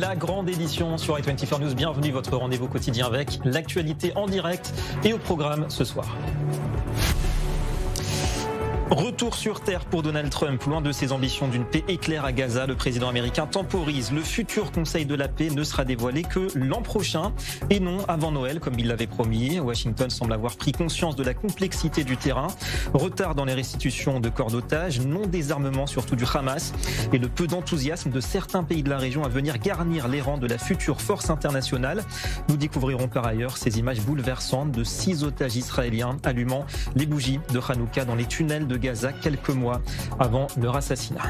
La grande édition sur i24 News. Bienvenue, votre rendez-vous quotidien avec l'actualité en direct et au programme ce soir. Retour sur terre pour Donald Trump. Loin de ses ambitions d'une paix éclair à Gaza, le président américain temporise. Le futur Conseil de la paix ne sera dévoilé que l'an prochain et non avant Noël, comme il l'avait promis. Washington semble avoir pris conscience de la complexité du terrain. Retard dans les restitutions de corps d'otages, non-désarmement surtout du Hamas et le peu d'enthousiasme de certains pays de la région à venir garnir les rangs de la future force internationale. Nous découvrirons par ailleurs ces images bouleversantes de 6 otages israéliens allumant les bougies de Hanouka dans les tunnels de Gaza quelques mois avant leur assassinat.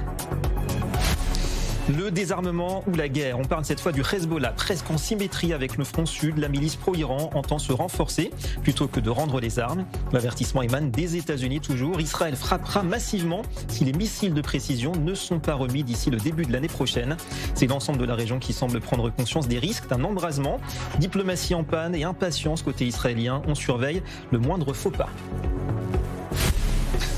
Le désarmement ou la guerre, on parle cette fois du Hezbollah, presque en symétrie avec le front sud. La milice pro-Iran entend se renforcer plutôt que de rendre les armes. L'avertissement émane des États-Unis toujours. Israël frappera massivement si les missiles de précision ne sont pas remis d'ici le début de l'année prochaine. C'est l'ensemble de la région qui semble prendre conscience des risques d'un embrasement. Diplomatie en panne et impatience côté israélien. On surveille le moindre faux pas.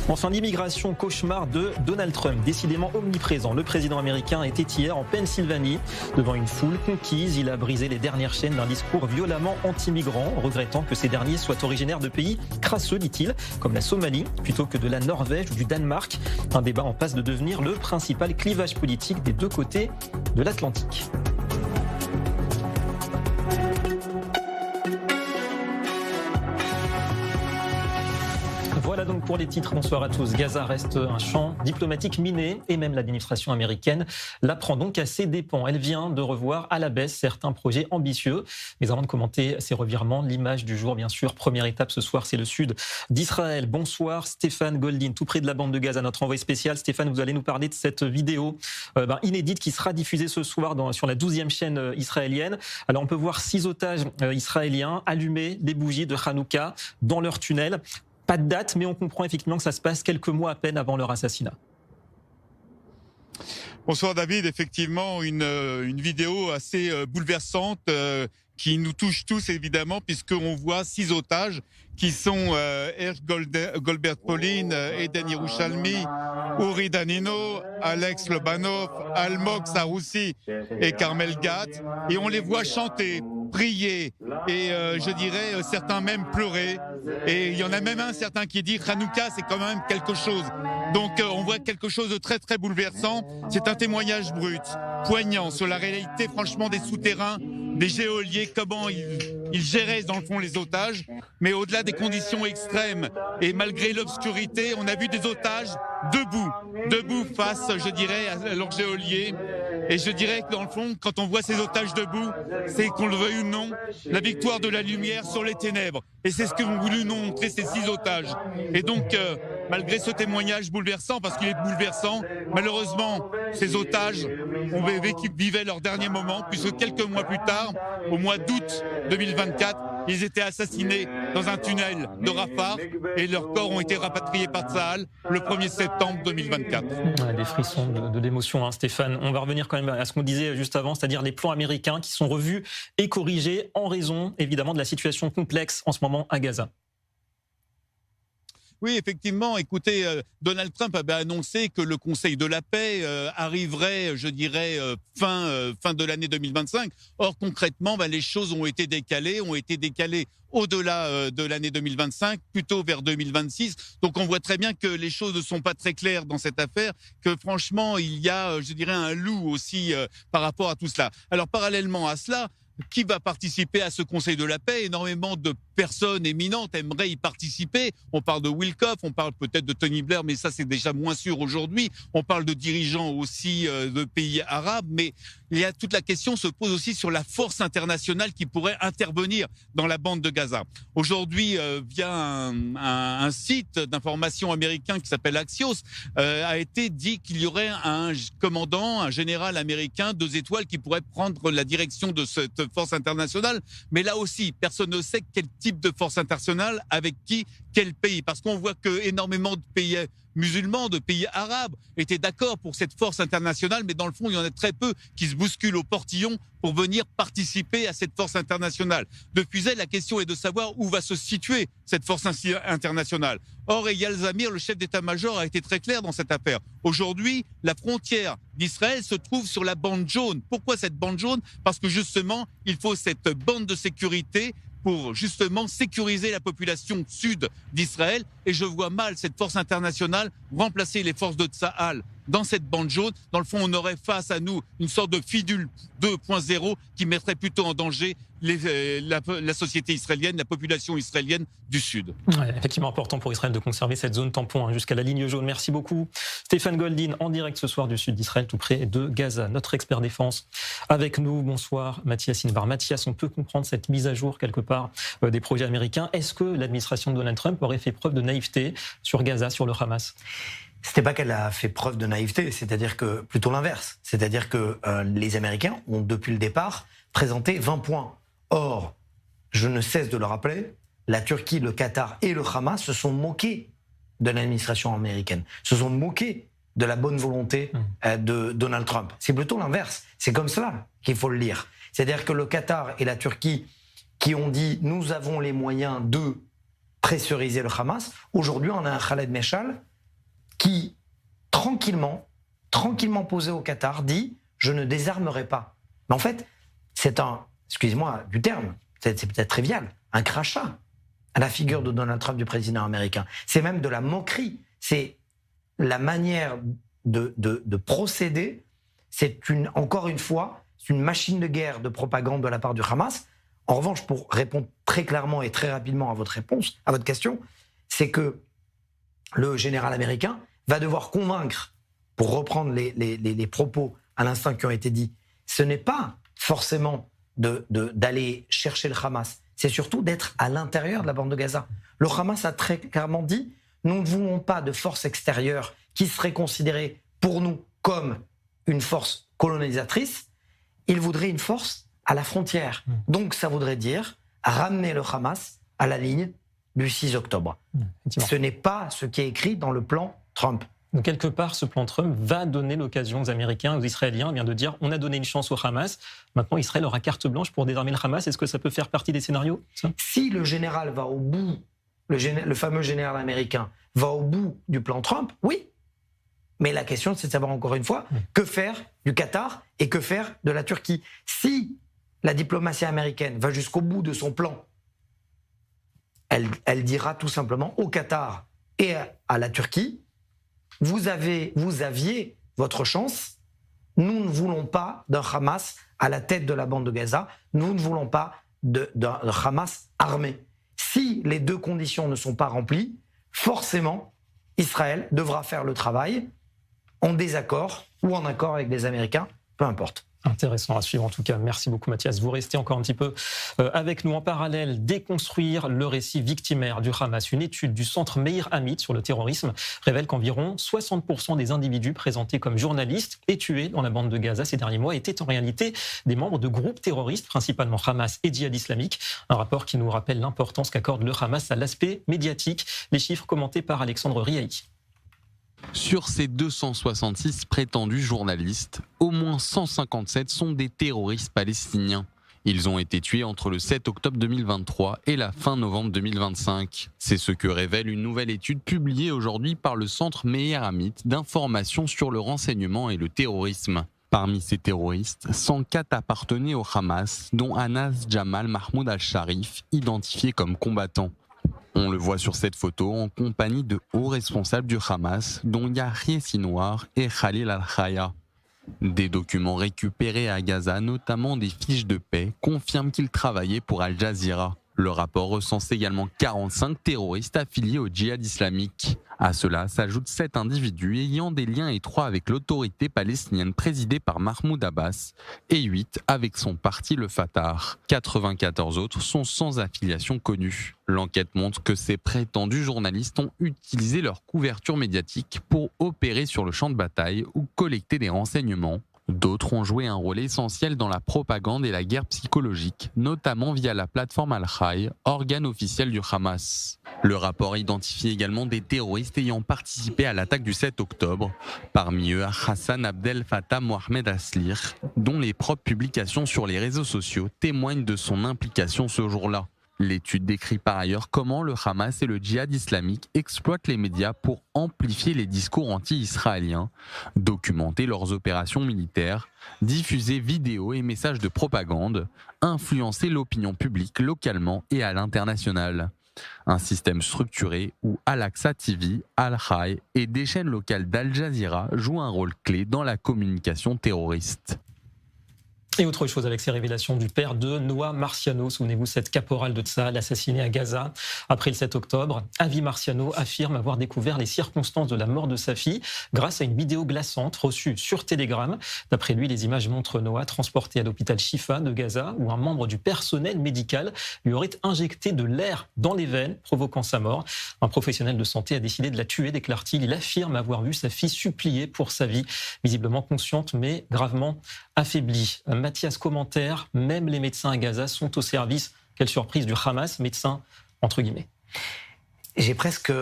Enfin, l'immigration cauchemar de Donald Trump, décidément omniprésent. Le président américain était hier en Pennsylvanie devant une foule conquise. Il a brisé les dernières chaînes d'un discours violemment anti-migrant, regrettant que ces derniers soient originaires de pays crasseux, dit-il, comme la Somalie, plutôt que de la Norvège ou du Danemark. Un débat en passe de devenir le principal clivage politique des deux côtés de l'Atlantique. Voilà donc pour les titres. Bonsoir à tous. Gaza reste un champ diplomatique miné et même l'administration américaine la prend donc à ses dépens. Elle vient de revoir à la baisse certains projets ambitieux. Mais avant de commenter ces revirements, l'image du jour, bien sûr. Première étape ce soir, c'est le sud d'Israël. Bonsoir Stéphane Goldin, tout près de la bande de Gaza, notre envoyé spécial. Stéphane, vous allez nous parler de cette vidéo inédite qui sera diffusée ce soir sur la 12e chaîne israélienne. Alors on peut voir 6 otages israéliens allumer des bougies de Hanouka dans leur tunnel. Pas de date, mais on comprend effectivement que ça se passe quelques mois à peine avant leur assassinat. Bonsoir David, effectivement une vidéo assez bouleversante qui nous touche tous évidemment, puisqu'on voit 6 otages qui sont Erch Goldberg Polin, Eden Yerushalmi, Uri Danino, Alex Lobanov, Almog Saroussi et Carmel Gat, et on les voit chanter, prier et je dirais certains même pleurer, et il y en a même un certain qui dit Hanouka c'est quand même quelque chose. Donc on voit quelque chose de très très bouleversant. C'est un témoignage brut, poignant sur la réalité franchement des souterrains, des geôliers, comment ils géraient dans le fond les otages, mais au-delà des conditions extrêmes et malgré l'obscurité, on a vu des otages debout face, je dirais, à leurs geôliers. Et je dirais que dans le fond, quand on voit ces otages debout, c'est qu'on le veuille ou non, la victoire de la lumière sur les ténèbres. Et c'est ce que ont voulu nous montrer ces 6 otages. Et donc, malgré ce témoignage bouleversant, parce qu'il est bouleversant, malheureusement, ces otages vivaient leur dernier moment, puisque quelques mois plus tard, au mois d'août 2024, ils étaient assassinés dans un tunnel de Rafah et leurs corps ont été rapatriés par Tsahal le 1er septembre 2024. Des frissons de l'émotion, hein, Stéphane. On va revenir quand même à ce qu'on disait juste avant, c'est-à-dire les plans américains qui sont revus et corrigés en raison, évidemment, de la situation complexe en ce moment à Gaza. Oui, effectivement. Écoutez, Donald Trump avait annoncé que le Conseil de la paix arriverait, je dirais, fin de l'année 2025. Or, concrètement, les choses ont été décalées au-delà de l'année 2025, plutôt vers 2026. Donc, on voit très bien que les choses ne sont pas très claires dans cette affaire, que franchement, il y a, je dirais, un loup aussi par rapport à tout cela. Alors, parallèlement à cela, qui va participer à ce Conseil de la paix? Énormément de personnes éminentes aimeraient y participer. On parle de Witkoff, on parle peut-être de Tony Blair, mais ça c'est déjà moins sûr aujourd'hui. On parle de dirigeants aussi de pays arabes, mais il y a toute la question se pose aussi sur la force internationale qui pourrait intervenir dans la bande de Gaza. Aujourd'hui, via un site d'information américain qui s'appelle Axios, a été dit qu'il y aurait un commandant, un général américain 2 étoiles qui pourrait prendre la direction de cette force internationale. Mais là aussi, personne ne sait quel type de force internationale, avec qui, quel pays? Parce qu'on voit que énormément de pays musulmans, de pays arabes étaient d'accord pour cette force internationale, mais dans le fond, il y en a très peu qui se bousculent au portillon pour venir participer à cette force internationale. Depuis elle, la question est de savoir où va se situer cette force internationale. Or, Eyal Zamir, le chef d'état-major, a été très clair dans cette affaire. Aujourd'hui, la frontière d'Israël se trouve sur la bande jaune. Pourquoi cette bande jaune? Parce que justement, il faut cette bande de sécurité pour justement sécuriser la population sud d'Israël. Et je vois mal cette force internationale remplacer les forces de Tsahal dans cette bande jaune. Dans le fond, on aurait face à nous une sorte de Fidul 2.0 qui mettrait plutôt en danger la société israélienne, la population israélienne du Sud. Ouais, effectivement important pour Israël de conserver cette zone tampon jusqu'à la ligne jaune. Merci beaucoup Stéphane Goldin, en direct ce soir du sud d'Israël, tout près de Gaza. Notre expert défense avec nous. Bonsoir Mathias Invar. Mathias, on peut comprendre cette mise à jour quelque part des projets américains. Est-ce que l'administration de Donald Trump aurait fait preuve de naïveté sur Gaza, sur le Hamas? C'était pas qu'elle a fait preuve de naïveté, c'est-à-dire que plutôt l'inverse. C'est-à-dire que les Américains ont depuis le départ présenté 20 points. Or, je ne cesse de le rappeler, la Turquie, le Qatar et le Hamas se sont moqués de l'administration américaine, se sont moqués de la bonne volonté de Donald Trump. C'est plutôt l'inverse. C'est comme cela qu'il faut le lire. C'est-à-dire que le Qatar et la Turquie qui ont dit « nous avons les moyens de pressuriser le Hamas », aujourd'hui on a un Khaled Meshal qui, tranquillement posé au Qatar, dit « je ne désarmerai pas ». Mais en fait, c'est un, excusez-moi du terme, c'est peut-être trivial, un crachat à la figure de Donald Trump, du président américain. C'est même de la moquerie. C'est la manière de procéder. C'est encore une fois, une machine de guerre de propagande de la part du Hamas. En revanche, pour répondre très clairement et très rapidement à votre question, c'est que le général américain va devoir convaincre, pour reprendre les propos à l'instant qui ont été dits, ce n'est pas forcément d'aller chercher le Hamas, c'est surtout d'être à l'intérieur de la bande de Gaza. Le Hamas a très clairement dit « nous ne voulons pas de force extérieure qui serait considérée pour nous comme une force colonisatrice, il voudrait une force à la frontière. » Donc ça voudrait dire ramener le Hamas à la ligne du 6 octobre. Ce n'est pas ce qui est écrit dans le plan Trump. Donc quelque part, ce plan Trump va donner l'occasion aux Américains, aux Israéliens, de dire on a donné une chance au Hamas, maintenant Israël aura carte blanche pour désarmer le Hamas. Est-ce que ça peut faire partie des scénarios, ça? Si le général va au bout, le fameux général américain va au bout du plan Trump, oui. Mais la question, c'est de savoir encore une fois, que faire du Qatar et que faire de la Turquie. Si la diplomatie américaine va jusqu'au bout de son plan, elle dira tout simplement au Qatar et à la Turquie, vous aviez votre chance, nous ne voulons pas d'un Hamas à la tête de la bande de Gaza, nous ne voulons pas d'un Hamas armé. Si les deux conditions ne sont pas remplies, forcément, Israël devra faire le travail en désaccord ou en accord avec les Américains, peu importe. Intéressant à suivre en tout cas. Merci beaucoup Mathias. Vous restez encore un petit peu avec nous en parallèle. Déconstruire le récit victimaire du Hamas. Une étude du centre Meir Amit sur le terrorisme révèle qu'environ 60% des individus présentés comme journalistes et tués dans la bande de Gaza ces derniers mois étaient en réalité des membres de groupes terroristes, principalement Hamas et Djihad islamique. Un rapport qui nous rappelle l'importance qu'accorde le Hamas à l'aspect médiatique. Les chiffres commentés par Alexandre Riahi. Sur ces 266 prétendus journalistes, au moins 157 sont des terroristes palestiniens. Ils ont été tués entre le 7 octobre 2023 et la fin novembre 2025. C'est ce que révèle une nouvelle étude publiée aujourd'hui par le centre Meir Amit d'information sur le renseignement et le terrorisme. Parmi ces terroristes, 104 appartenaient au Hamas, dont Anas Jamal Mahmoud al-Sharif, identifié comme combattant. On le voit sur cette photo en compagnie de hauts responsables du Hamas, dont Yahya Sinwar et Khalil al-Khaya. Des documents récupérés à Gaza, notamment des fiches de paix, confirment qu'il travaillait pour Al Jazeera. Le rapport recense également 45 terroristes affiliés au djihad islamique. À cela s'ajoutent 7 individus ayant des liens étroits avec l'autorité palestinienne présidée par Mahmoud Abbas et 8 avec son parti le Fatah. 94 autres sont sans affiliation connue. L'enquête montre que ces prétendus journalistes ont utilisé leur couverture médiatique pour opérer sur le champ de bataille ou collecter des renseignements. D'autres ont joué un rôle essentiel dans la propagande et la guerre psychologique, notamment via la plateforme Al-Khay, organe officiel du Hamas. Le rapport identifie également des terroristes ayant participé à l'attaque du 7 octobre, parmi eux Hassan Abdel Fattah Mohamed Aslir, dont les propres publications sur les réseaux sociaux témoignent de son implication ce jour-là. L'étude décrit par ailleurs comment le Hamas et le djihad islamique exploitent les médias pour amplifier les discours anti-israéliens, documenter leurs opérations militaires, diffuser vidéos et messages de propagande, influencer l'opinion publique localement et à l'international. Un système structuré où Al-Aqsa TV, Al-Khaï et des chaînes locales d'Al Jazeera jouent un rôle clé dans la communication terroriste. Et autre chose avec ces révélations du père de Noah Marciano, souvenez-vous, cette caporale de Tsahal assassinée à Gaza après le 7 octobre. Avi Marciano affirme avoir découvert les circonstances de la mort de sa fille grâce à une vidéo glaçante reçue sur Telegram. D'après lui, les images montrent Noah transporté à l'hôpital Shifa de Gaza où un membre du personnel médical lui aurait injecté de l'air dans les veines, provoquant sa mort. Un professionnel de santé a décidé de la tuer, déclare-t-il. Il affirme avoir vu sa fille supplier pour sa vie, visiblement consciente mais gravement affaiblie. Mathias, commentaire, même les médecins à Gaza sont au service, quelle surprise, du Hamas, médecin entre guillemets. J'ai presque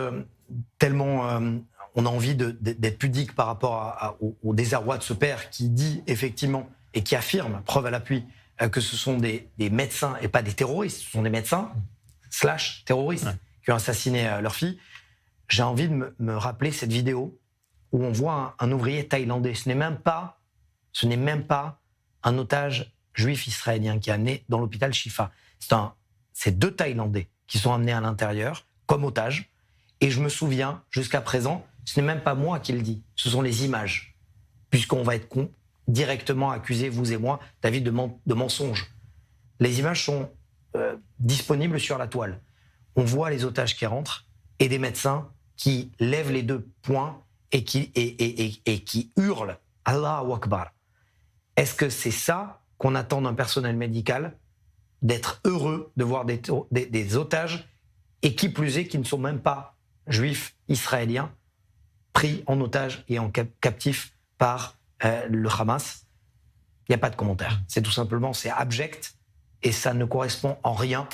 tellement on a envie d'être pudique par rapport au désarroi de ce père qui dit effectivement et qui affirme, preuve à l'appui, que ce sont des médecins et pas des terroristes, ce sont des médecins / terroristes qui ont assassiné leur fille. J'ai envie de me rappeler cette vidéo où on voit un ouvrier thaïlandais. Ce n'est même pas un otage juif israélien qui est amené dans l'hôpital Shifa. C'est 2 Thaïlandais qui sont amenés à l'intérieur comme otages. Et je me souviens, jusqu'à présent, ce n'est même pas moi qui le dis, ce sont les images. Puisqu'on va être directement accusés, vous et moi, David, de mensonges. Les images sont disponibles sur la toile. On voit les otages qui rentrent et des médecins qui lèvent les 2 poings et qui hurlent « Allahu Akbar ». Est-ce que c'est ça qu'on attend d'un personnel médical, d'être heureux de voir des otages, et qui plus est, qui ne sont même pas juifs israéliens, pris en otage et en captifs par le Hamas? Il n'y a pas de commentaire. C'est tout simplement, c'est abject, et ça ne correspond en rien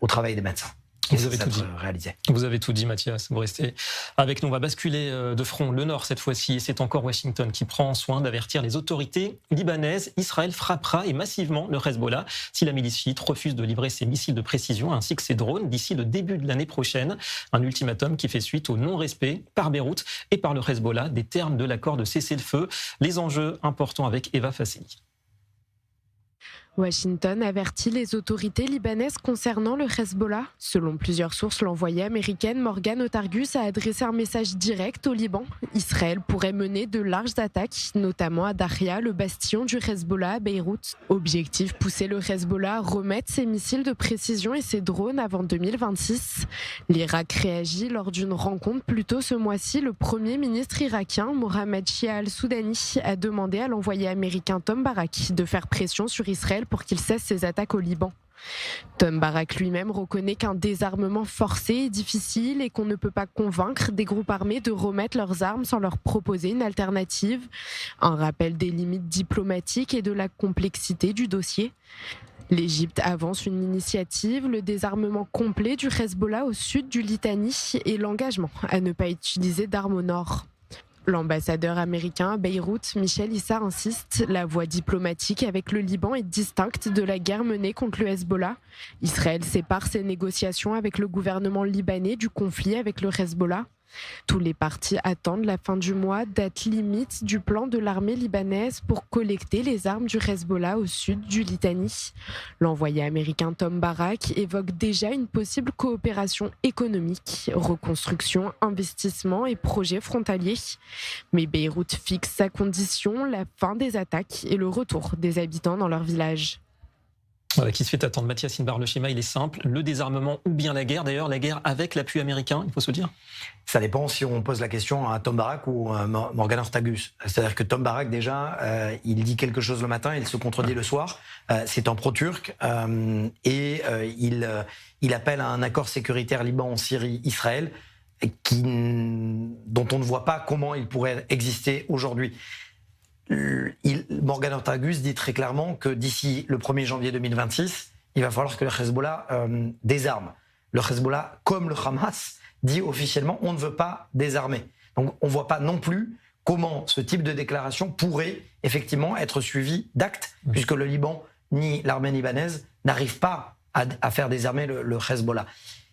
au travail des médecins. Vous avez tout dit. Réalisé. Vous avez tout dit, Mathias. Vous restez avec nous. On va basculer de front, le nord cette fois-ci. Et c'est encore Washington qui prend soin d'avertir les autorités libanaises. Israël frappera et massivement le Hezbollah si la milice chiite refuse de livrer ses missiles de précision ainsi que ses drones d'ici le début de l'année prochaine. Un ultimatum qui fait suite au non-respect par Beyrouth et par le Hezbollah des termes de l'accord de cessez-le-feu. Les enjeux importants avec Eva Fasseli. Washington avertit les autorités libanaises concernant le Hezbollah. Selon plusieurs sources, l'envoyée américaine Morgan Otargus a adressé un message direct au Liban. Israël pourrait mener de larges attaques, notamment à Daria, le bastion du Hezbollah à Beyrouth. Objectif, pousser le Hezbollah à remettre ses missiles de précision et ses drones avant 2026. L'Irak réagit lors d'une rencontre plus tôt ce mois-ci. Le Premier ministre irakien, Mohamed Shia al-Soudani, a demandé à l'envoyé américain Tom Barak de faire pression sur Israël pour qu'il cesse ses attaques au Liban. Tom Barak lui-même reconnaît qu'un désarmement forcé est difficile et qu'on ne peut pas convaincre des groupes armés de remettre leurs armes sans leur proposer une alternative. Un rappel des limites diplomatiques et de la complexité du dossier. L'Égypte avance une initiative, le désarmement complet du Hezbollah au sud du Litanie et l'engagement à ne pas utiliser d'armes au nord. L'ambassadeur américain à Beyrouth, Michel Issa, insiste, la voie diplomatique avec le Liban est distincte de la guerre menée contre le Hezbollah. Israël sépare ses négociations avec le gouvernement libanais du conflit avec le Hezbollah. Tous les partis attendent la fin du mois, date limite du plan de l'armée libanaise pour collecter les armes du Hezbollah au sud du Litanie. L'envoyé américain Tom Barak évoque déjà une possible coopération économique, reconstruction, investissement et projets frontaliers. Mais Beyrouth fixe sa condition, la fin des attaques et le retour des habitants dans leur village. Voilà, qui se fait attendre. Mathias Inbar, le schéma, il est simple. Le désarmement ou bien la guerre. D'ailleurs, la guerre avec l'appui américain, il faut se dire. Ça dépend si on pose la question à Tom Barak ou à Morgan Ortagus. C'est-à-dire que Tom Barak, déjà, il dit quelque chose le matin, il se contredit le soir. C'est un pro-turc et il appelle à un accord sécuritaire Liban-Syrie-Israël dont on ne voit pas comment il pourrait exister aujourd'hui. Morgan Ortagus dit très clairement que d'ici le 1er janvier 2026, il va falloir que le Hezbollah désarme. le Hezbollah, comme le Hamas, dit officiellement on ne veut pas désarmer. Donc on ne voit pas non plus comment ce type de déclaration pourrait effectivement être suivi d'actes, puisque le Liban ni l'armée libanaise n'arrivent pas à faire désarmer le Hezbollah.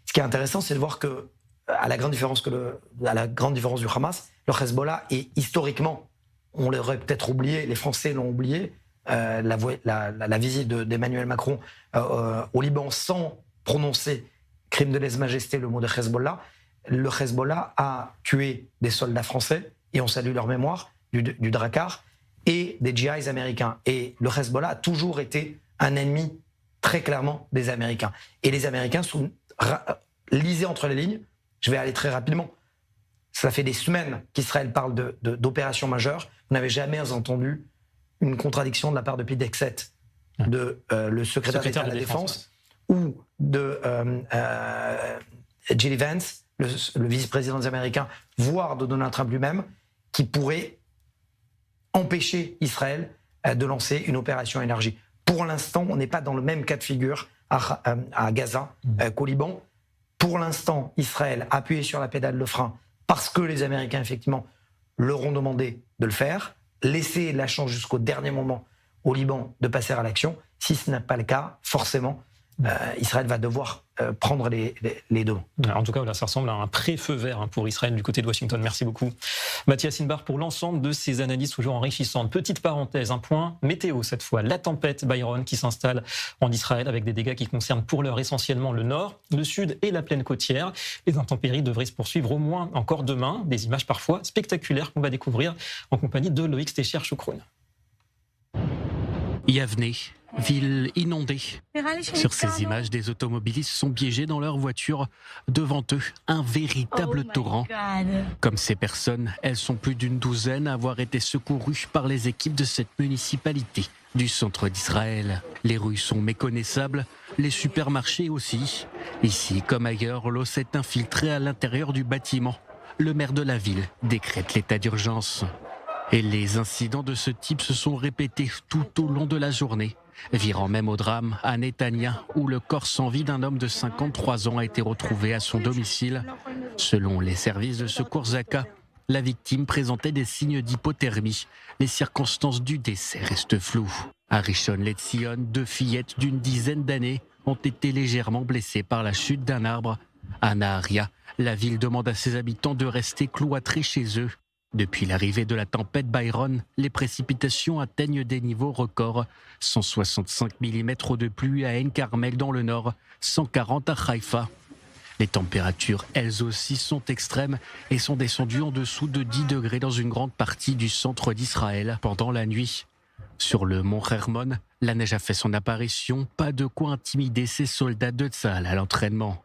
Ce qui est intéressant, c'est de voir que, à la grande différence du Hamas, le Hezbollah est historiquement, on l'aurait peut-être oublié, les Français l'ont oublié, la visite d'Emmanuel Macron au Liban sans prononcer crime de lèse-majesté le mot de Hezbollah. Le Hezbollah a tué des soldats français, et on salue leur mémoire, du Drakkar, et des GIs américains. Et le Hezbollah a toujours été un ennemi très clairement des Américains. Et les Américains lisez entre les lignes, je vais aller très rapidement. Ça fait des semaines qu'Israël parle d'opérations majeures. Vous n'avez jamais entendu une contradiction de la part de Pete Hegseth, le secrétaire d'État de la Défense, ou de J.D. Vance, le vice-président des Américains, voire de Donald Trump lui-même, qui pourrait empêcher Israël de lancer une opération énergie. Pour l'instant, on n'est pas dans le même cas de figure à Gaza qu'au Liban. Pour l'instant, Israël a appuyé sur la pédale de frein parce que les Américains, effectivement, leur ont demandé de le faire, laisser la chance jusqu'au dernier moment au Liban de passer à l'action. Si ce n'est pas le cas, forcément, Israël va devoir prendre les devants. En tout cas, voilà, ça ressemble à un pré-feu vert pour Israël du côté de Washington. Merci beaucoup, Mathias Inbar, pour l'ensemble de ces analyses toujours enrichissantes. Petite parenthèse, un point météo cette fois. La tempête Byron qui s'installe en Israël avec des dégâts qui concernent pour l'heure essentiellement le nord, le sud et la plaine côtière. Les intempéries devraient se poursuivre au moins encore demain. Des images parfois spectaculaires qu'on va découvrir en compagnie de Loïc Stécher-Choucroune. Yavne, ville inondée. Sur ces images, des automobilistes sont piégés dans leur voiture. Devant eux, un véritable torrent. Comme ces personnes, elles sont plus d'une douzaine à avoir été secourues par les équipes de cette municipalité du centre d'Israël. Les rues sont méconnaissables, les supermarchés aussi. Ici, comme ailleurs, l'eau s'est infiltrée à l'intérieur du bâtiment. Le maire de la ville décrète l'état d'urgence. Et les incidents de ce type se sont répétés tout au long de la journée, virant même au drame à Netanya, où le corps sans vie d'un homme de 53 ans a été retrouvé à son domicile. Selon les services de secours Zaka, la victime présentait des signes d'hypothermie. Les circonstances du décès restent floues. À Rishon LeZion, 2 fillettes d'une dizaine d'années ont été légèrement blessées par la chute d'un arbre. À Naharia, la ville demande à ses habitants de rester cloîtrés chez eux. Depuis l'arrivée de la tempête Byron, les précipitations atteignent des niveaux records. 165 mm de pluie à Ein Carmel dans le nord, 140 à Haïfa. Les températures, elles aussi, sont extrêmes et sont descendues en dessous de 10 degrés dans une grande partie du centre d'Israël pendant la nuit. Sur le mont Hermon, la neige a fait son apparition, pas de quoi intimider ces soldats de Tzahal à l'entraînement.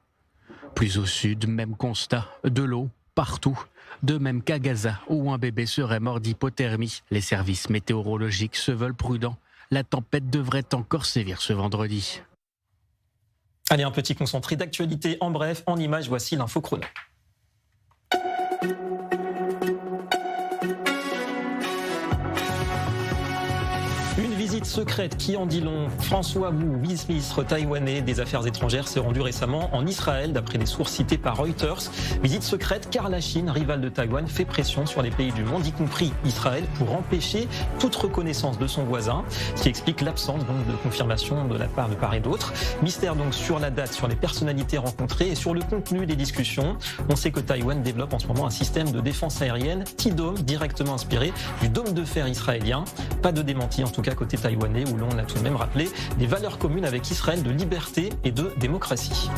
Plus au sud, même constat, de l'eau partout. De même qu'à Gaza, où un bébé serait mort d'hypothermie. Les services météorologiques se veulent prudents. La tempête devrait encore sévir ce vendredi. Allez, un petit concentré d'actualité en bref, en images, voici l'info chrono. Secrète qui en dit long. François Wu, vice-ministre taïwanais des Affaires étrangères, s'est rendu récemment en Israël, d'après des sources citées par Reuters. Visite secrète car la Chine, rivale de Taïwan, fait pression sur les pays du monde, y compris Israël, pour empêcher toute reconnaissance de son voisin, ce qui explique l'absence donc de confirmation de la part de part et d'autre. Mystère donc sur la date, sur les personnalités rencontrées et sur le contenu des discussions. On sait que Taïwan développe en ce moment un système de défense aérienne, T-Dome, directement inspiré du dôme de fer israélien. Pas de démenti en tout cas côté taïwanais, où l'on a tout de même rappelé des valeurs communes avec Israël de liberté et de démocratie.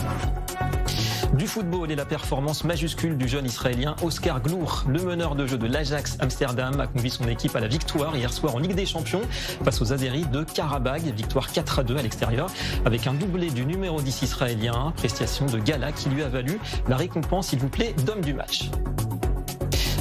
Du football et la performance majuscule du jeune israélien Oscar Glour. Le meneur de jeu de l'Ajax Amsterdam a conduit son équipe à la victoire hier soir en Ligue des Champions face aux Azéris de Karabagh. Victoire 4-2 à l'extérieur avec un doublé du numéro 10 israélien. Prestation de gala qui lui a valu la récompense, s'il vous plaît, d'homme du match.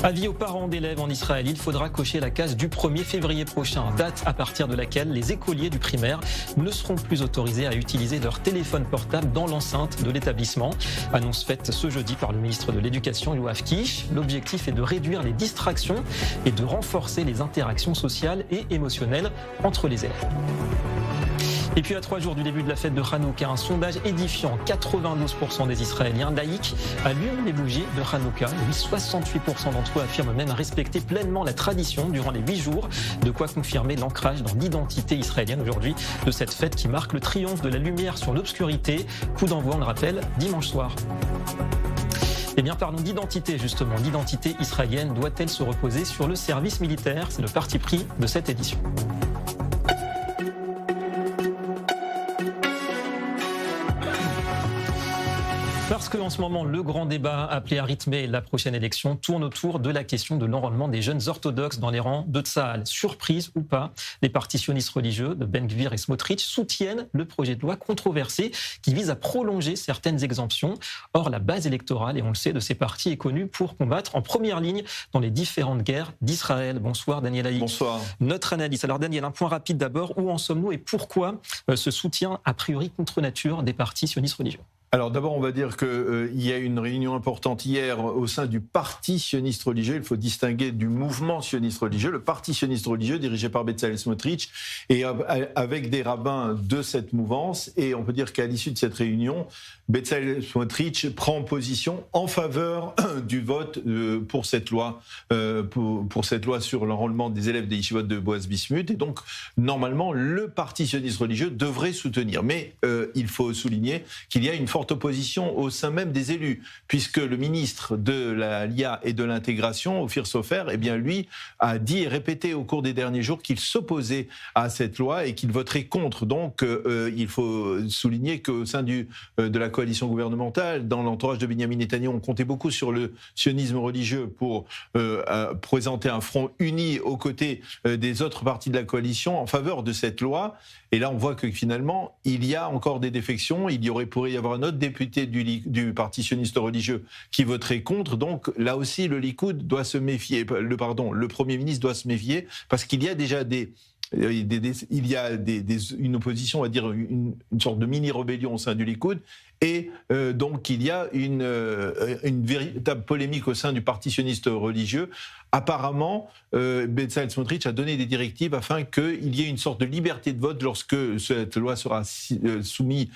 Avis aux parents d'élèves en Israël, il faudra cocher la case du 1er février prochain, date à partir de laquelle les écoliers du primaire ne seront plus autorisés à utiliser leur téléphone portable dans l'enceinte de l'établissement. Annonce faite ce jeudi par le ministre de l'Éducation, Yoav Kish. L'objectif est de réduire les distractions et de renforcer les interactions sociales et émotionnelles entre les élèves. Et puis à 3 jours du début de la fête de Hanouka, un sondage édifiant, 92% des Israéliens laïcs allument les bougies de Hanouka. Oui, 68% d'entre eux affirment même respecter pleinement la tradition durant les 8 jours, de quoi confirmer l'ancrage dans l'identité israélienne aujourd'hui de cette fête qui marque le triomphe de la lumière sur l'obscurité. Coup d'envoi, on le rappelle, dimanche soir. Eh bien, parlons d'identité, justement. L'identité israélienne doit-elle se reposer sur le service militaire? C'est le parti pris de cette édition. Parce qu'en ce moment, le grand débat appelé à rythmer la prochaine élection tourne autour de la question de l'enrôlement des jeunes orthodoxes dans les rangs de Tsahal. Surprise ou pas, les partis sionistes religieux de Ben Gvir et Smotrich soutiennent le projet de loi controversé qui vise à prolonger certaines exemptions. Or, la base électorale, et on le sait, de ces partis est connue pour combattre en première ligne dans les différentes guerres d'Israël. Bonsoir Daniel Haïk. Bonsoir. Notre analyse. Alors Daniel, un point rapide d'abord. Où en sommes-nous et pourquoi ce soutien a priori contre nature des partis sionistes religieux? Alors d'abord, on va dire qu'il y a une réunion importante hier au sein du parti sioniste religieux. Il faut distinguer du mouvement sioniste religieux. Le parti sioniste religieux, dirigé par Bezalel Smotrich, et avec des rabbins de cette mouvance. Et on peut dire qu'à l'issue de cette réunion, Bezalel Smotrich prend position en faveur du vote pour cette loi, pour cette loi sur l'enrôlement des élèves des yeshivot de Boaz Bismuth. Et donc, normalement, le parti sioniste religieux devrait soutenir. Mais il faut souligner qu'il y a une forte opposition au sein même des élus, puisque le ministre de l'Alia et de l'intégration, Ophir Sofer, eh bien lui a dit et répété au cours des derniers jours qu'il s'opposait à cette loi et qu'il voterait contre. Donc il faut souligner qu'au sein de la coalition gouvernementale, dans l'entourage de Benyamin Netanyahou, on comptait beaucoup sur le sionisme religieux pour présenter un front uni aux côtés des autres partis de la coalition en faveur de cette loi. Et là, on voit que finalement, il y a encore des défections. Pourrait y avoir un autre député du parti sioniste religieux qui voterait contre. Donc là aussi, le Likoud doit se méfier. Le Premier ministre doit se méfier parce qu'il y a déjà une opposition, on va dire une sorte de mini-rébellion au sein du Likoud. Et donc il y a une véritable polémique au sein du parti sioniste religieux. Apparemment, Bezalel Smotrich a donné des directives afin qu'il y ait une sorte de liberté de vote lorsque cette loi sera soumise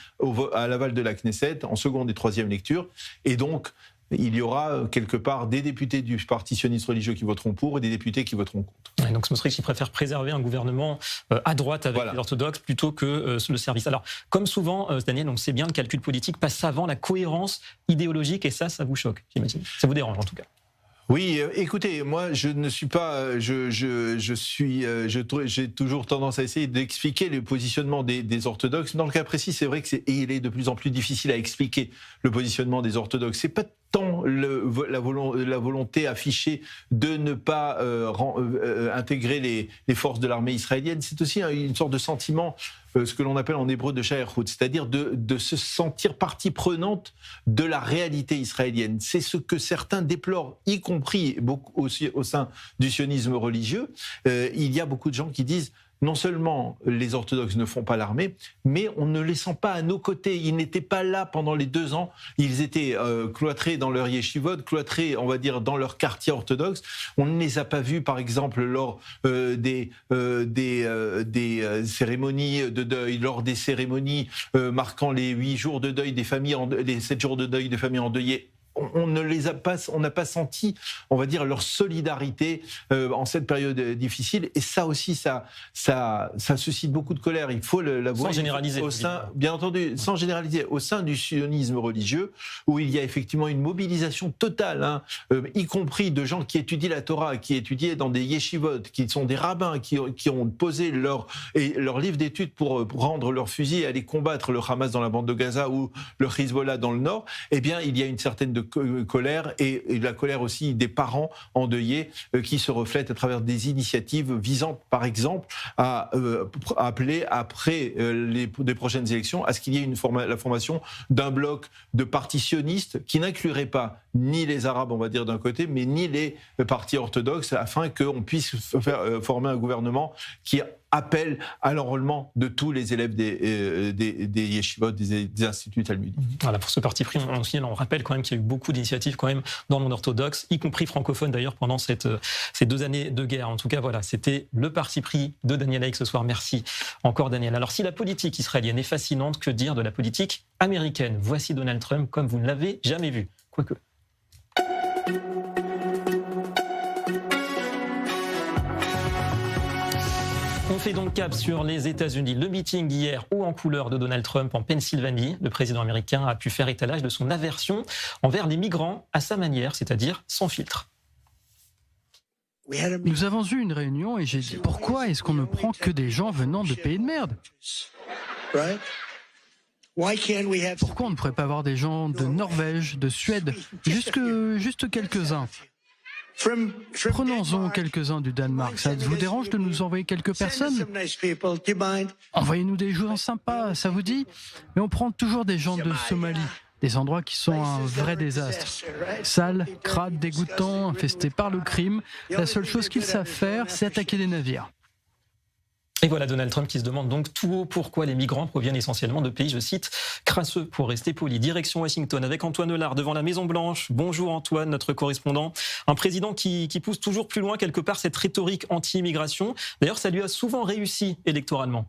à l'aval de la Knesset en seconde et troisième lecture. Et donc, il y aura quelque part des députés du parti sioniste religieux qui voteront pour et des députés qui voteront contre. Et donc Smotrich, il préfère préserver un gouvernement à droite avec les orthodoxes plutôt que le service. Alors, comme souvent, Daniel, on sait bien, le calcul politique passe avant la cohérence idéologique et ça vous choque, j'imagine. Ça vous dérange en tout cas. Oui, écoutez, moi je ne suis pas, j'ai toujours tendance à essayer d'expliquer le positionnement des orthodoxes. Dans le cas précis, c'est vrai qu'il est de plus en plus difficile à expliquer le positionnement des orthodoxes. C'est pas tant la volonté affichée de ne pas intégrer les forces de l'armée israélienne, c'est aussi une sorte de sentiment, ce que l'on appelle en hébreu de shayachut, c'est-à-dire de se sentir partie prenante de la réalité israélienne. C'est ce que certains déplorent, y compris beaucoup aussi au sein du sionisme religieux. Il y a beaucoup de gens qui disent non seulement les orthodoxes ne font pas l'armée, mais on ne les sent pas à nos côtés. Ils n'étaient pas là pendant les 2 ans. Ils étaient cloîtrés dans leur yeshivot, cloîtrés, on va dire, dans leur quartier orthodoxe. On ne les a pas vus, par exemple, lors des cérémonies de deuil, lors des cérémonies marquant les 8 jours de deuil des familles, les 7 jours de deuil des familles endeuillées. On n'a pas senti, on va dire, leur solidarité en cette période difficile. Et ça aussi, ça suscite beaucoup de colère. Il faut l'avouer. Sans généraliser. Bien entendu, sans généraliser. Au sein du sionisme religieux, où il y a effectivement une mobilisation totale, y compris de gens qui étudient la Torah, qui étudiaient dans des yeshivot, qui sont des rabbins, qui ont posé leur livre d'études pour prendre leur fusil et aller combattre le Hamas dans la bande de Gaza ou le Hezbollah dans le nord. Eh bien, il y a une certaine colère et la colère aussi des parents endeuillés qui se reflètent à travers des initiatives visant par exemple à appeler après les prochaines élections à ce qu'il y ait la formation d'un bloc de partis sionistes qui n'inclurait pas ni les Arabes, on va dire d'un côté, mais ni les partis orthodoxes afin qu'on puisse former un gouvernement qui appelle à l'enrôlement de tous les élèves des yeshivot, des instituts talmudiques. Voilà, pour ce parti pris, on rappelle quand même qu'il y a eu beaucoup d'initiatives quand même dans le monde orthodoxe, y compris francophone d'ailleurs pendant ces 2 années de guerre. En tout cas, voilà, c'était le parti pris de Daniel Haïk ce soir. Merci encore Daniel. Alors si la politique israélienne est fascinante, que dire de la politique américaine? Voici Donald Trump comme vous ne l'avez jamais vu. Quoique. On fait donc cap sur les États-Unis. Le meeting d'hier haut en couleur de Donald Trump en Pennsylvanie. Le président américain a pu faire étalage de son aversion envers les migrants à sa manière, c'est-à-dire sans filtre. Nous avons eu une réunion et j'ai dit pourquoi est-ce qu'on ne prend que des gens venant de pays de merde? Pourquoi on ne pourrait pas avoir des gens de Norvège, de Suède, juste quelques-uns? Prenons-en quelques-uns du Danemark. Ça vous dérange de nous envoyer quelques personnes? Envoyez-nous des gens sympas, ça vous dit? Mais on prend toujours des gens de Somalie, des endroits qui sont un vrai désastre. Sales, crades, dégoûtants, infestés par le crime. La seule chose qu'ils savent faire, c'est attaquer des navires. Et voilà Donald Trump qui se demande donc tout haut pourquoi les migrants proviennent essentiellement de pays, je cite, crasseux pour rester poli. Direction Washington avec Antoine Hollard devant la Maison-Blanche. Bonjour Antoine, notre correspondant. Un président qui pousse toujours plus loin quelque part cette rhétorique anti-immigration. D'ailleurs, ça lui a souvent réussi électoralement.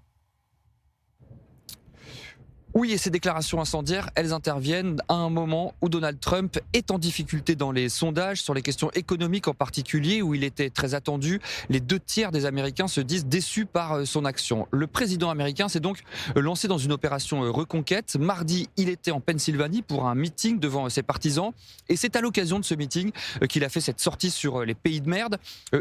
Oui, et ces déclarations incendiaires, elles interviennent à un moment où Donald Trump est en difficulté dans les sondages, sur les questions économiques en particulier, où il était très attendu. Les 2/3 des Américains se disent déçus par son action. Le président américain s'est donc lancé dans une opération reconquête. Mardi, il était en Pennsylvanie pour un meeting devant ses partisans. Et c'est à l'occasion de ce meeting qu'il a fait cette sortie sur les pays de merde.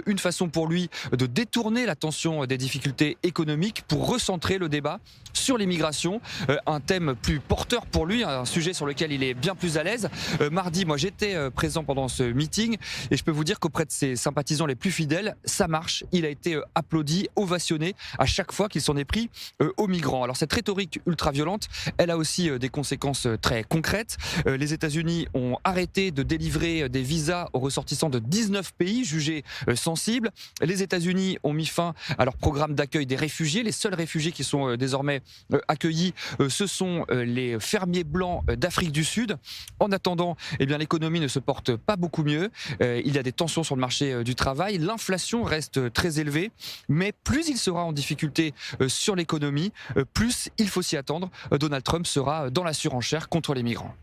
Une façon pour lui de détourner l'attention des difficultés économiques pour recentrer le débat sur l'immigration. Un thème plus porteur pour lui, un sujet sur lequel il est bien plus à l'aise. Mardi, moi j'étais présent pendant ce meeting et je peux vous dire qu'auprès de ses sympathisants les plus fidèles, ça marche. Il a été applaudi, ovationné à chaque fois qu'il s'en est pris aux migrants. Alors cette rhétorique ultra-violente, elle a aussi des conséquences très concrètes. Les États-Unis ont arrêté de délivrer des visas aux ressortissants de 19 pays jugés sensibles. Les États-Unis ont mis fin à leur programme d'accueil des réfugiés. Les seuls réfugiés qui sont désormais accueillis, ce sont les fermiers blancs d'Afrique du Sud. En attendant, eh bien, l'économie ne se porte pas beaucoup mieux. Il y a des tensions sur le marché du travail. L'inflation reste très élevée. Mais plus il sera en difficulté sur l'économie, plus il faut s'y attendre. Donald Trump sera dans la surenchère contre les migrants.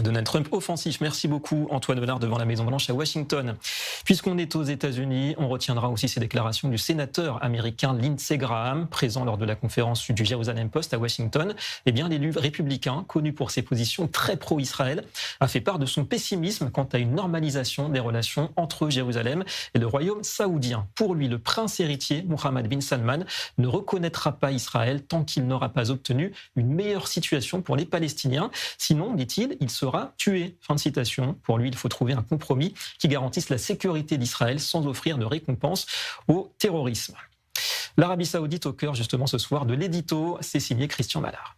Donald Trump offensif. Merci beaucoup Antoine Hollard devant la Maison-Blanche à Washington. Puisqu'on est aux États-Unis, on retiendra aussi ces déclarations du sénateur américain Lindsey Graham, présent lors de la conférence du Jerusalem Post à Washington. Eh bien, l'élu républicain, connu pour ses positions très pro-Israël, a fait part de son pessimisme quant à une normalisation des relations entre Jérusalem et le royaume saoudien. Pour lui, le prince héritier, Mohammed bin Salman, ne reconnaîtra pas Israël tant qu'il n'aura pas obtenu une meilleure situation pour les Palestiniens. Sinon, dit-il, il sera tué. Fin de citation. Pour lui, il faut trouver un compromis qui garantisse la sécurité d'Israël sans offrir de récompense au terrorisme. L'Arabie Saoudite au cœur justement ce soir de l'édito, c'est signé Christian Mallard.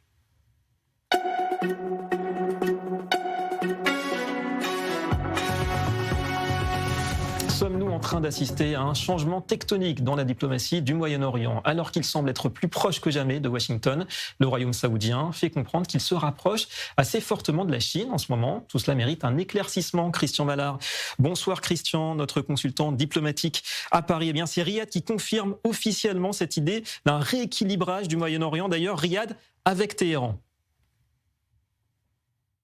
Sommes-nous en train d'assister à un changement tectonique dans la diplomatie du Moyen-Orient? Alors qu'il semble être plus proche que jamais de Washington, le royaume saoudien fait comprendre qu'il se rapproche assez fortement de la Chine en ce moment. Tout cela mérite un éclaircissement. Christian Mallard. Bonsoir Christian, notre consultant diplomatique à Paris. Eh bien, c'est Riyad qui confirme officiellement cette idée d'un rééquilibrage du Moyen-Orient. D'ailleurs, Riyad avec Téhéran.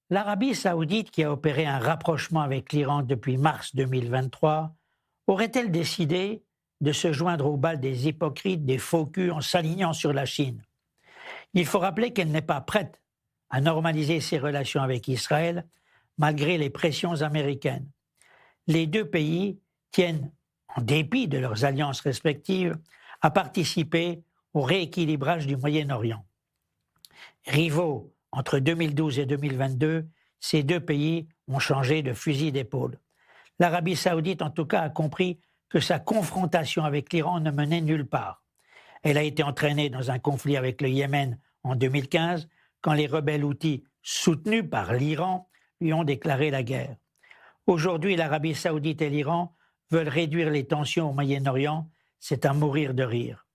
L'Arabie saoudite, qui a opéré un rapprochement avec l'Iran depuis mars 2023, aurait-elle décidé de se joindre au bal des hypocrites, des faux culs en s'alignant sur la Chine? Il faut rappeler qu'elle n'est pas prête à normaliser ses relations avec Israël, malgré les pressions américaines. Les deux pays tiennent, en dépit de leurs alliances respectives, à participer au rééquilibrage du Moyen-Orient. Rivaux entre 2012 et 2022, ces deux pays ont changé de fusil d'épaule. L'Arabie saoudite, en tout cas, a compris que sa confrontation avec l'Iran ne menait nulle part. Elle a été entraînée dans un conflit avec le Yémen en 2015, quand les rebelles houthis, soutenus par l'Iran, lui ont déclaré la guerre. Aujourd'hui, l'Arabie saoudite et l'Iran veulent réduire les tensions au Moyen-Orient. C'est à mourir de rire.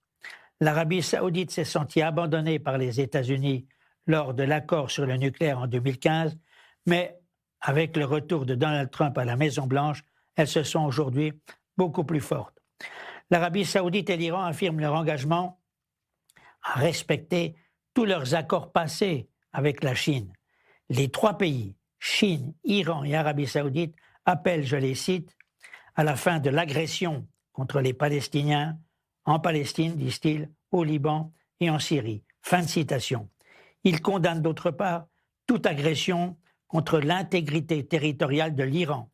L'Arabie saoudite s'est sentie abandonnée par les États-Unis lors de l'accord sur le nucléaire en 2015, mais avec le retour de Donald Trump à la Maison-Blanche, elles se sont aujourd'hui beaucoup plus fortes. L'Arabie saoudite et l'Iran affirment leur engagement à respecter tous leurs accords passés avec la Chine. Les trois pays, Chine, Iran et Arabie saoudite, appellent, je les cite, à la fin de l'agression contre les Palestiniens, en Palestine, disent-ils, au Liban et en Syrie. Fin de citation. Ils condamnent d'autre part toute agression contre l'intégrité territoriale de l'Iran.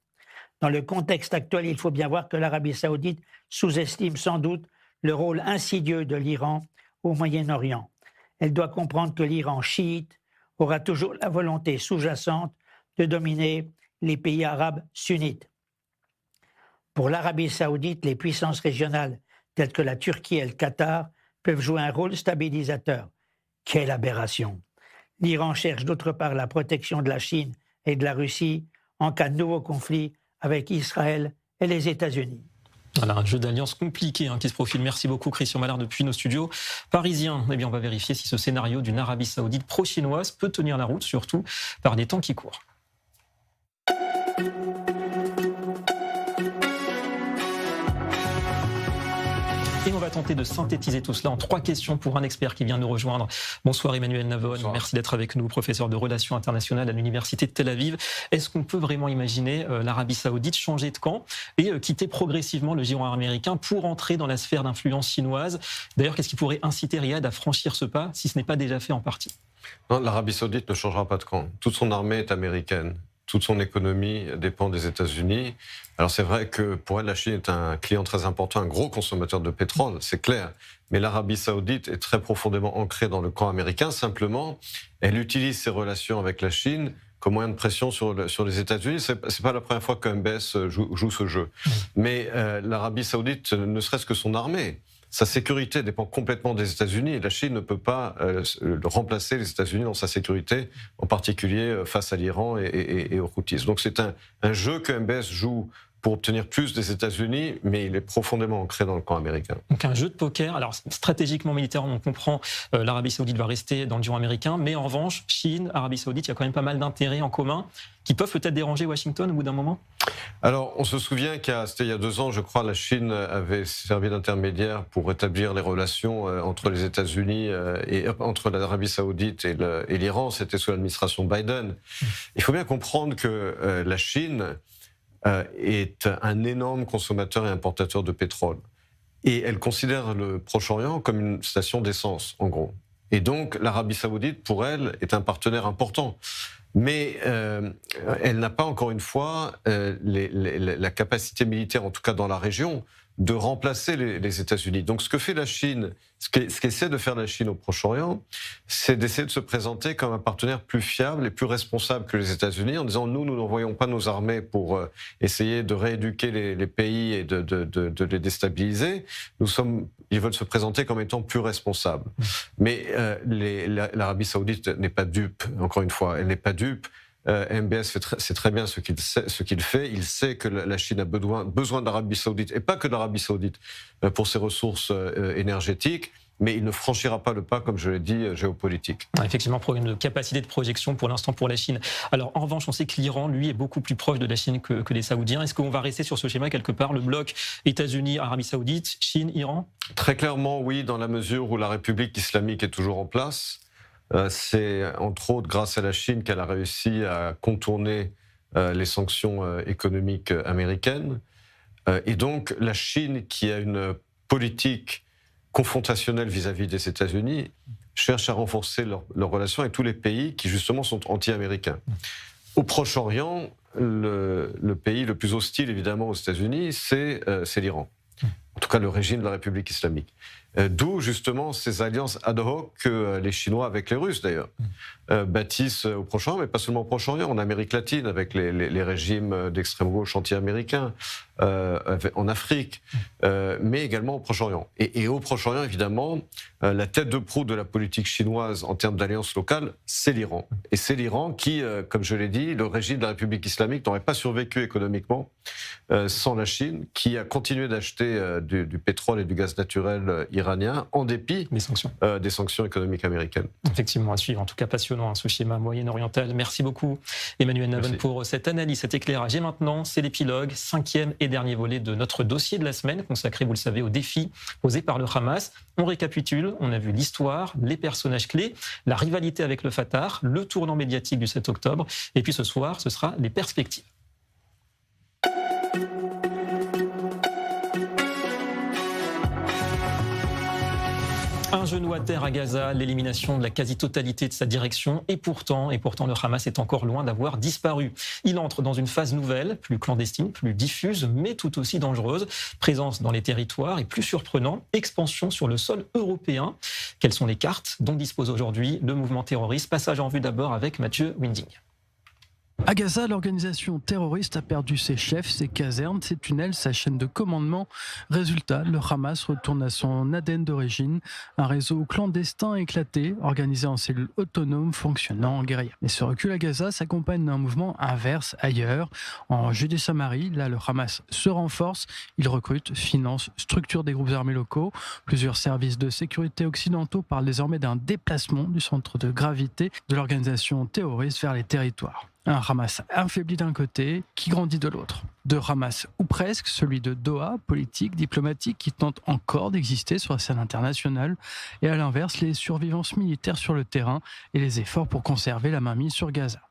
Dans le contexte actuel, il faut bien voir que l'Arabie saoudite sous-estime sans doute le rôle insidieux de l'Iran au Moyen-Orient. Elle doit comprendre que l'Iran chiite aura toujours la volonté sous-jacente de dominer les pays arabes sunnites. Pour l'Arabie saoudite, les puissances régionales telles que la Turquie et le Qatar peuvent jouer un rôle stabilisateur. Quelle aberration! L'Iran cherche d'autre part la protection de la Chine et de la Russie en cas de nouveau conflit avec Israël et les États-Unis. Voilà, un jeu d'alliance compliqué qui se profile. Merci beaucoup Christian Mallard depuis nos studios parisiens. Eh bien, on va vérifier si ce scénario d'une Arabie saoudite pro-chinoise peut tenir la route, surtout par des temps qui courent. Et on va tenter de synthétiser tout cela en 3 questions pour un expert qui vient nous rejoindre. Bonsoir Emmanuel Navon, bonsoir. Merci d'être avec nous, professeur de relations internationales à l'Université de Tel Aviv. Est-ce qu'on peut vraiment imaginer l'Arabie saoudite changer de camp et quitter progressivement le giron américain pour entrer dans la sphère d'influence chinoise? D'ailleurs, qu'est-ce qui pourrait inciter Riyad à franchir ce pas si ce n'est pas déjà fait en partie? Non, l'Arabie saoudite ne changera pas de camp. Toute son armée est américaine. Toute son économie dépend des États-Unis. Alors c'est vrai que pour elle, la Chine est un client très important, un gros consommateur de pétrole, c'est clair. Mais l'Arabie saoudite est très profondément ancrée dans le camp américain. Simplement, elle utilise ses relations avec la Chine comme moyen de pression sur les États-Unis. C'est pas la première fois que MBS joue ce jeu. Mais l'Arabie saoudite, ne serait-ce que son armée, sa sécurité dépend complètement des États-Unis et la Chine ne peut pas remplacer les États-Unis dans sa sécurité, en particulier face à l'Iran et aux Houthis. Donc c'est un jeu que MBS joue pour obtenir plus des États-Unis, mais il est profondément ancré dans le camp américain. Donc un jeu de poker. Alors stratégiquement, militairement, on comprend l'Arabie saoudite va rester dans le giron américain, mais en revanche, Chine, Arabie saoudite, il y a quand même pas mal d'intérêts en commun qui peuvent peut-être déranger Washington au bout d'un moment. Alors, on se souvient c'était il y a 2 ans, je crois, la Chine avait servi d'intermédiaire pour rétablir les relations entre les États-Unis et entre l'Arabie saoudite et l'Iran. C'était sous l'administration Biden. Il faut bien comprendre que la Chine est un énorme consommateur et importateur de pétrole. Et elle considère le Proche-Orient comme une station d'essence, en gros. Et donc, l'Arabie saoudite, pour elle, est un partenaire important. Mais elle n'a pas, encore une fois, la capacité militaire, en tout cas dans la région, de remplacer les États-Unis. Donc ce que fait la Chine, ce qu'essaie de faire la Chine au Proche-Orient, c'est d'essayer de se présenter comme un partenaire plus fiable et plus responsable que les États-Unis, en disant nous n'envoyons pas nos armées pour essayer de rééduquer les pays et de les déstabiliser. Ils veulent se présenter comme étant plus responsables. Mais l'Arabie saoudite n'est pas dupe, encore une fois, elle n'est pas dupe. MBS sait très bien ce qu'il fait. Il sait que la Chine a besoin de l'Arabie saoudite, et pas que de l'Arabie saoudite, pour ses ressources énergétiques, mais il ne franchira pas le pas, comme je l'ai dit, géopolitique. Effectivement, problème de capacité de projection pour l'instant pour la Chine. Alors en revanche, on sait que l'Iran, lui, est beaucoup plus proche de la Chine que les Saoudiens. Est-ce qu'on va rester sur ce schéma quelque part, le bloc États-Unis, Arabie saoudite, Chine, Iran? Très clairement, oui, dans la mesure où la République islamique est toujours en place. C'est entre autres grâce à la Chine qu'elle a réussi à contourner les sanctions économiques américaines. Et donc la Chine, qui a une politique confrontationnelle vis-à-vis des États-Unis, cherche à renforcer leurs relations avec tous les pays qui justement sont anti-américains. Au Proche-Orient, le pays le plus hostile évidemment aux États-Unis, c'est l'Iran. En tout cas le régime de la République islamique. D'où justement ces alliances ad hoc que les Chinois, avec les Russes d'ailleurs, bâtissent au Proche-Orient, mais pas seulement au Proche-Orient, en Amérique latine, avec les régimes d'extrême gauche anti-américains, en Afrique, mais également au Proche-Orient. Et au Proche-Orient, évidemment, la tête de proue de la politique chinoise en termes d'alliance locale, c'est l'Iran. Et c'est l'Iran qui, comme je l'ai dit, le régime de la République islamique n'aurait pas survécu économiquement sans la Chine, qui a continué d'acheter du pétrole et du gaz naturel iranien iranien, en dépit des sanctions économiques américaines. Effectivement, à suivre. En tout cas, passionnant, ce schéma moyen-oriental. Merci beaucoup, Emmanuel Navon, pour cette analyse, cet éclairage. Et maintenant, c'est l'épilogue, 5e et dernier volet de notre dossier de la semaine, consacré, vous le savez, aux défis posés par le Hamas. On récapitule, on a vu l'histoire, les personnages clés, la rivalité avec le Fatah, le tournant médiatique du 7 octobre. Et puis ce soir, ce sera les perspectives. Un genou à terre à Gaza, l'élimination de la quasi-totalité de sa direction, et pourtant le Hamas est encore loin d'avoir disparu. Il entre dans une phase nouvelle, plus clandestine, plus diffuse, mais tout aussi dangereuse. Présence dans les territoires et plus surprenant, expansion sur le sol européen. Quelles sont les cartes dont dispose aujourd'hui le mouvement terroriste? Passage en vue d'abord avec Mathieu Winding. À Gaza, l'organisation terroriste a perdu ses chefs, ses casernes, ses tunnels, sa chaîne de commandement. Résultat, le Hamas retourne à son ADN d'origine, un réseau clandestin éclaté, organisé en cellules autonomes fonctionnant en guérilla. Mais ce recul à Gaza s'accompagne d'un mouvement inverse ailleurs. En Judée-Samarie, là le Hamas se renforce, il recrute, finance, structure des groupes armés locaux. Plusieurs services de sécurité occidentaux parlent désormais d'un déplacement du centre de gravité de l'organisation terroriste vers les territoires. Un Hamas affaibli d'un côté, qui grandit de l'autre. Deux Hamas, ou presque, celui de Doha, politique, diplomatique, qui tente encore d'exister sur la scène internationale, et à l'inverse, les survivances militaires sur le terrain et les efforts pour conserver la mainmise sur Gaza.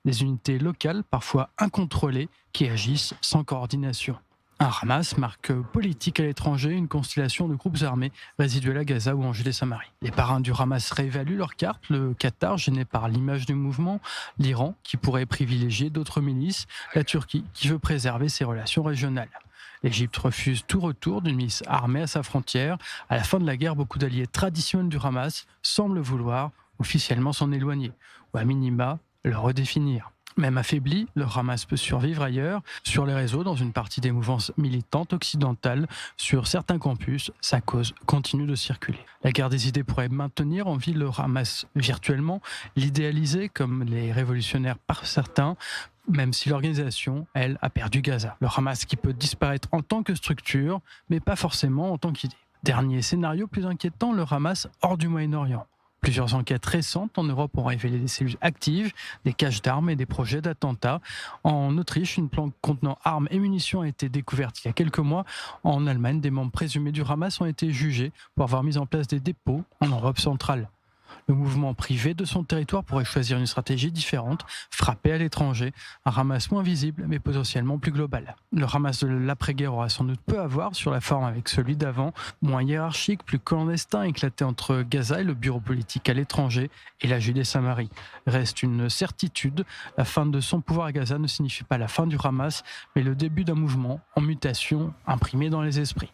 Des unités locales, parfois incontrôlées, qui agissent sans coordination. Un Hamas, marque politique à l'étranger, une constellation de groupes armés résiduels à Gaza ou en Judée-Samarie. Les parrains du Hamas réévaluent leurs cartes, le Qatar, gêné par l'image du mouvement, l'Iran, qui pourrait privilégier d'autres milices, la Turquie, qui veut préserver ses relations régionales. L'Égypte refuse tout retour d'une milice armée à sa frontière. À la fin de la guerre, beaucoup d'alliés traditionnels du Hamas semblent vouloir officiellement s'en éloigner, ou à minima le redéfinir. Même affaibli, le Hamas peut survivre ailleurs, sur les réseaux, dans une partie des mouvances militantes occidentales. Sur certains campus, sa cause continue de circuler. La guerre des idées pourrait maintenir en vie le Hamas virtuellement, l'idéaliser comme les révolutionnaires par certains, même si l'organisation, elle, a perdu Gaza. Le Hamas qui peut disparaître en tant que structure, mais pas forcément en tant qu'idée. Dernier scénario plus inquiétant, le Hamas hors du Moyen-Orient. Plusieurs enquêtes récentes en Europe ont révélé des cellules actives, des caches d'armes et des projets d'attentats. En Autriche, une planque contenant armes et munitions a été découverte il y a quelques mois. En Allemagne, des membres présumés du Hamas ont été jugés pour avoir mis en place des dépôts en Europe centrale. Le mouvement privé de son territoire pourrait choisir une stratégie différente, frapper à l'étranger, un Hamas moins visible mais potentiellement plus global. Le Hamas de l'après-guerre aura sans doute peu à voir sur la forme avec celui d'avant, moins hiérarchique, plus clandestin, éclaté entre Gaza et le bureau politique à l'étranger et la Judée-Samarie. Reste une certitude, la fin de son pouvoir à Gaza ne signifie pas la fin du Hamas, mais le début d'un mouvement en mutation imprimé dans les esprits.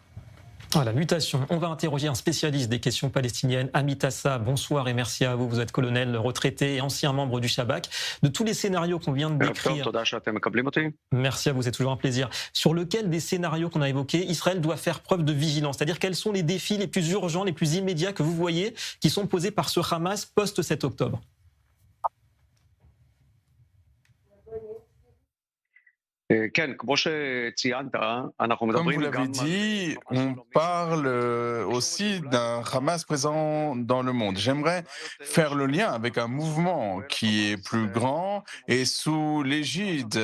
La mutation. On va interroger un spécialiste des questions palestiniennes, Amit Assa. Bonsoir et merci à vous. Vous êtes colonel retraité et ancien membre du Shabak. De tous les scénarios qu'on vient de décrire, merci à vous, c'est toujours un plaisir. Sur lequel des scénarios qu'on a évoqués, Israël doit faire preuve de vigilance? C'est-à-dire quels sont les défis les plus urgents, les plus immédiats que vous voyez qui sont posés par ce Hamas post-7 octobre? Comme vous l'avez dit, on parle aussi d'un Hamas présent dans le monde. J'aimerais faire le lien avec un mouvement qui est plus grand et sous l'égide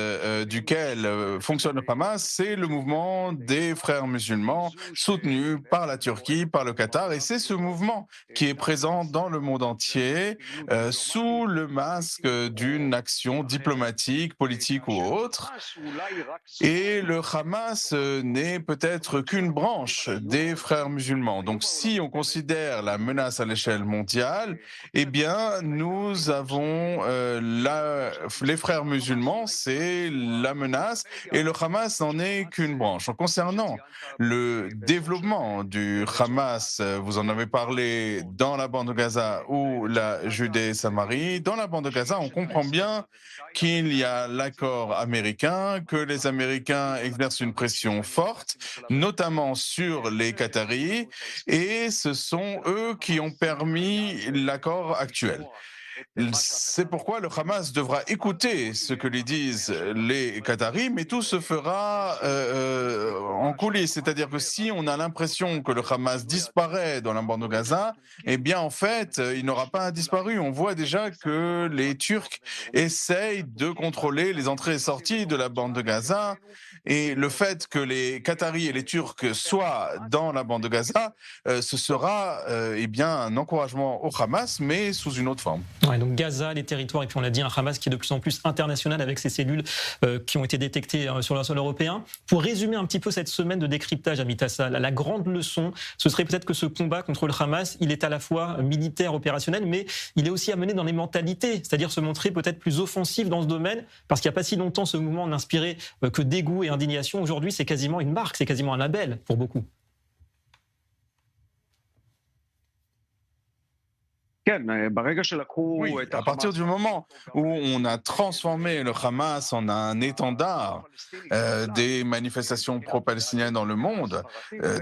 duquel fonctionne le Hamas, c'est le mouvement des frères musulmans soutenu par la Turquie, par le Qatar. Et c'est ce mouvement qui est présent dans le monde entier sous le masque d'une action diplomatique, politique ou autre. Et le Hamas n'est peut-être qu'une branche des frères musulmans. Donc si on considère la menace à l'échelle mondiale, eh bien nous avons les frères musulmans, c'est la menace, et le Hamas n'en est qu'une branche. En concernant le développement du Hamas, vous en avez parlé dans la bande de Gaza ou la Judée-Samarie. Dans la bande de Gaza, on comprend bien qu'il y a l'accord américain, que les Américains exercent une pression forte, notamment sur les Qataris, et ce sont eux qui ont permis l'accord actuel. C'est pourquoi le Hamas devra écouter ce que lui disent les Qataris, mais tout se fera en coulisses. C'est-à-dire que si on a l'impression que le Hamas disparaît dans la bande de Gaza, eh bien en fait, il n'aura pas disparu. On voit déjà que les Turcs essayent de contrôler les entrées et sorties de la bande de Gaza. Et le fait que les Qataris et les Turcs soient dans la bande de Gaza, ce sera eh bien un encouragement au Hamas, mais sous une autre forme. Ouais, donc Gaza, les territoires, et puis on l'a dit, un Hamas qui est de plus en plus international avec ces cellules qui ont été détectées sur le sol européen. Pour résumer un petit peu cette semaine de décryptage à Mitassa, la grande leçon, ce serait peut-être que ce combat contre le Hamas, il est à la fois militaire, opérationnel, mais il est aussi amené dans les mentalités, c'est-à-dire se montrer peut-être plus offensif dans ce domaine, parce qu'il n'y a pas si longtemps ce mouvement n'inspirait que dégoût et indignation. Aujourd'hui, c'est quasiment une marque, c'est quasiment un label pour beaucoup. Oui, à partir du moment où on a transformé le Hamas en un étendard des manifestations pro-palestiniennes dans le monde,